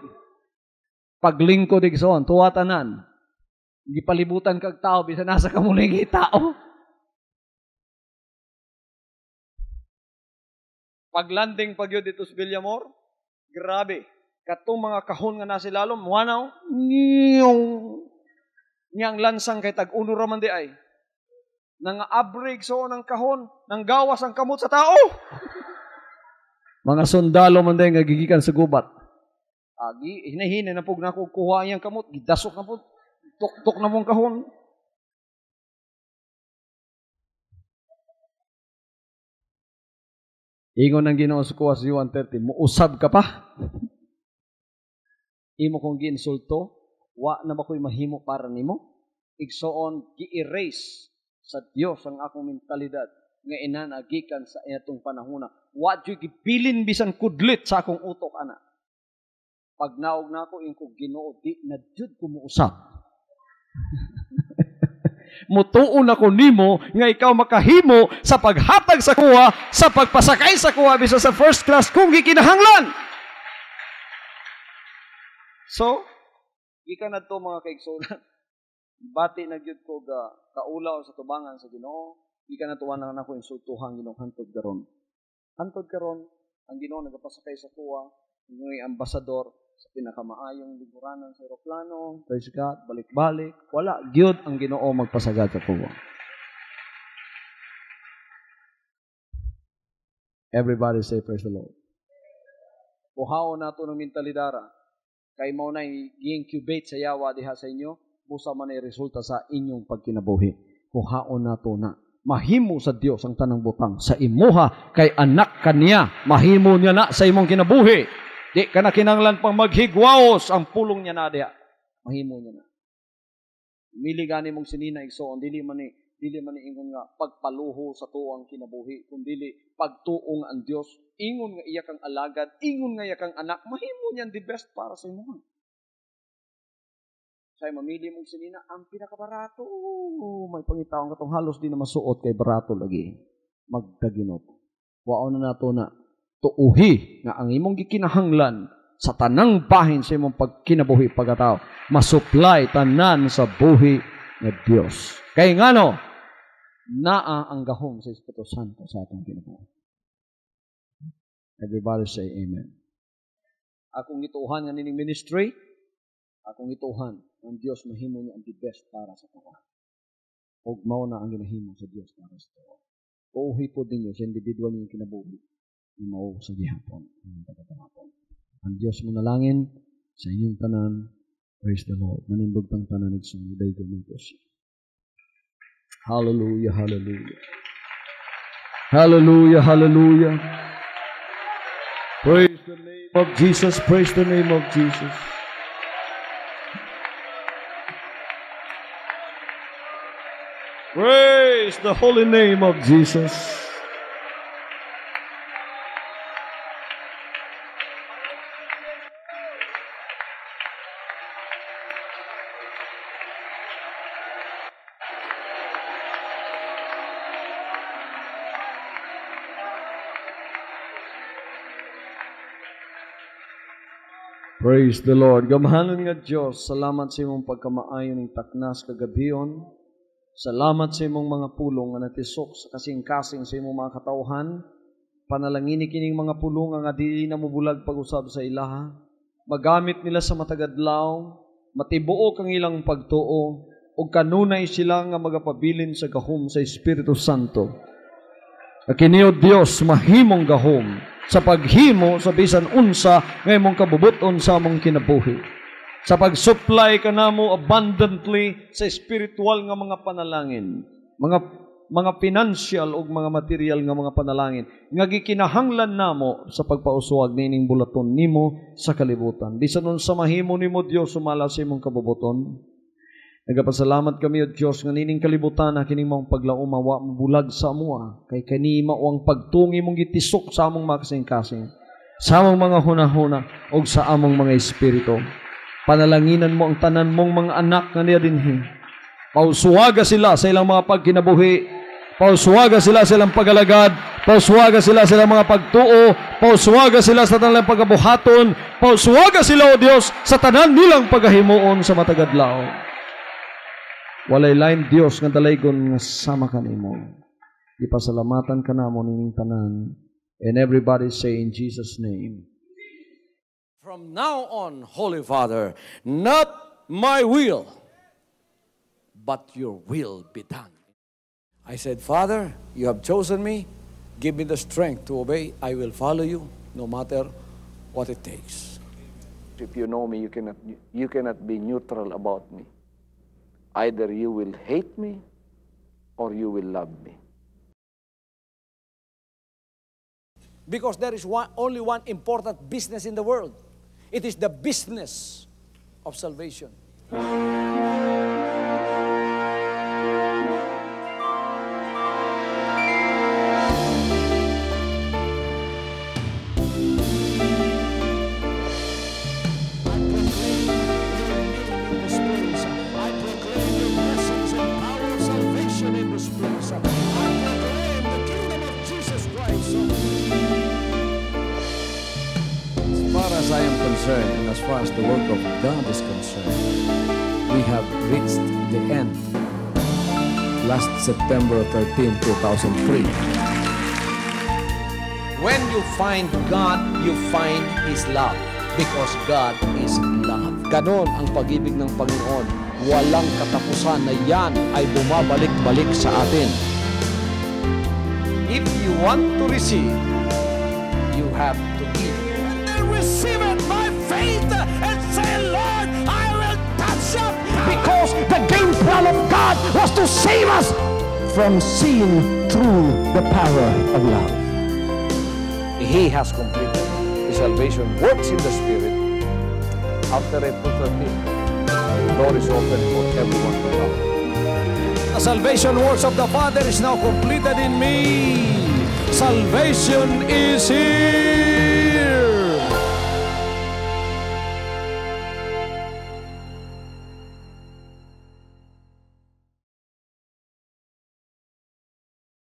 Paglingkod igsoon, tuwatanan. Hindi palibutan kag tao, bisa nasa kamulingi tao. Paglanding pagyo dito sa Villamor, grabe. Katong mga kahon nga nasi lalom, wanaw, niyang lansang kay tag-uno raman di ay. Nang abrig so ng kahon, nang gawas ang kamot sa tao. Mga sundalo man din nga gigikan sa gubat. Hinahinay na po na ko kuha iyang kamot, gidasok na po, tok-tok na mong kahon. Ingon ng Ginoo sa kuha sa 130, muusab ka pa? Imo kong ginsulto, wa na ba ko'y mahimo para nimo? Igsoon, gi-erase sa Dios ang akong mentalidad nga inanagikan sa itong panahona. Wa dyo'y gibilin bisan kudlit sa akong utok, anak. Pag naog na ako, yung kong Ginoo, di na jud ko muusap. Mutuon ako nimo nga ikaw makahimo sa paghatag sa kuha, sa pagpasakay sa kuha bisa sa first class kung gikinahanglan. So, gikan adto mga kaigsunan. Bati na gyud ko ga kaulaw sa tubangan sa Ginoo. Gikan natuwa na ako insultuhan Ginoo hantod karon. Hantod karon ang Ginoo nagapasakay sa kuha, ngoy ambasador sa pinakamaayong liburanan sa eroplano, praise God, balik-balik, wala, gyud ang Ginoo magpasagad sa kuwa. Everybody say, praise the Lord. Kuhaon nato ng mentalidara, kay mao na i-incubate sa yawa diha sa inyo, busa man ay resulta sa inyong pagkinabuhi. Kuhaon nato na. Mahimo sa Dios ang tanang butang sa imuha, kay anak kaniya, mahimo niya na sa imong kinabuhi. Di ka na kinanglan pang maghigwaos ang pulong niya na diha. Mahimo niya na. Mili gani mong sinina igsoon, dili man ni ingon nga pagpaluho sa tuong kinabuhi, kundi pagtuong ang Dios. Ingon nga iya kang alagad, ingon nga iya kang anak, mahimo niyan the best para sa imo. Say mamili mong sinina ang pinakabarato. May pangitaon katong halos di na masuot kay barato lagi. Magdaginot. Wao na nato na tuuhi nga ang imong gikinahanglan sa tanang bahin sa imong pagkinabuhi pagkatao, masupply tanan sa buhi nga Dios. Kay ngano naa ang gahom sa Espiritu Santo sa atong kinabuhi. Everybody say amen. Akong ituhan nga nining ministry, akong ituhan ang Dios mahimo niya ang the best para sa tuwa. Og mao na ang ginahimo sa Dios para sa tuwa. Tuuhi po din sa individual nga kinabuhi. Mao sa gihapon ang pagkatapon. Ang Dios manalangin sa inyong tanan. Praise the Lord. Manindog tang tanan nagsunguday gamitos. Hallelujah, hallelujah. Hallelujah, hallelujah. Praise the name of Jesus. Praise the name of Jesus. Praise the holy name of Jesus. Praise the Lord. Gamahanan nga Diyos, salamat sa imong pagkamaayon ng taknas kagabiyon. Salamat sa imong mga pulong nga natisok sa kasing-kasing sa imong mga katawhan. Panalangini kining mga pulong nga di na mubulag pag-usab sa ilaha. Magamit nila sa matagadlaw, matibuo kang ilang pagtuo, o kanunay sila nga magapabilin sa gahom sa Espiritu Santo. Kini o Dios mahimong gahom sa paghimo sa bisan unsa nga imong kabubuton sa among kinabuhi. Sa pag-supply ka namo abundantly sa spiritual nga mga panalangin, mga financial o mga material nga mga panalangin nga gikinahanglan namo sa pagpauswag nining bulaton nimo sa kalibutan. Bisan unsa mahimo nimo Dios sumala sa imong kabubuton. Nagapasalamat kami o Diyos nga nining kalibutan na kining mong paglaumawa mabulag sa amuha. Kay kanima o ang pagtungi mong gitisok sa among mga kasing-kasing, sa among mga hunahuna o sa among mga espiritu. Panalanginan mo ang tanan mong mga anak nga niya dinhi. Pausuwaga sila sa ilang mga pagkinabuhi. Pausuwaga sila sa ilang pagalagad. Pausuwaga sila sa ilang mga pagtuo. Pausuwaga sila sa tanan pagabuhaton. Pausuwaga sila o Diyos sa tanan nilang pagahimuon sa matagadlaw. Walay lain Dios nga dalaygon nga sama kanimo. Ipasalamatan ka namo ning tanan. And everybody say in Jesus' name. From now on, Holy Father, not my will, but your will be done. I said, Father, you have chosen me. Give me the strength to obey. I will follow you no matter what it takes. If you know me, you cannot be neutral about me. Either you will hate me or you will love me. Because there is only one important business in the world. It is the business of salvation. I proclaim concerned, and as far as the work of God is concerned, we have reached the end. Last September 13, 2003. When you find God, you find His love. Because God is love. Ganon ang pag-ibig ng Panginoon. Walang katapusan na yan ay bumabalik-balik sa atin. If you want to receive, you have to give. And receive it by faith and say, Lord, I will touch your power. Because the game plan of God was to save us from seeing through the power of love. He has completed. His salvation works in the Spirit. After April 13, the door is open for everyone to come. The salvation works of the Father is now completed in me. Salvation is here.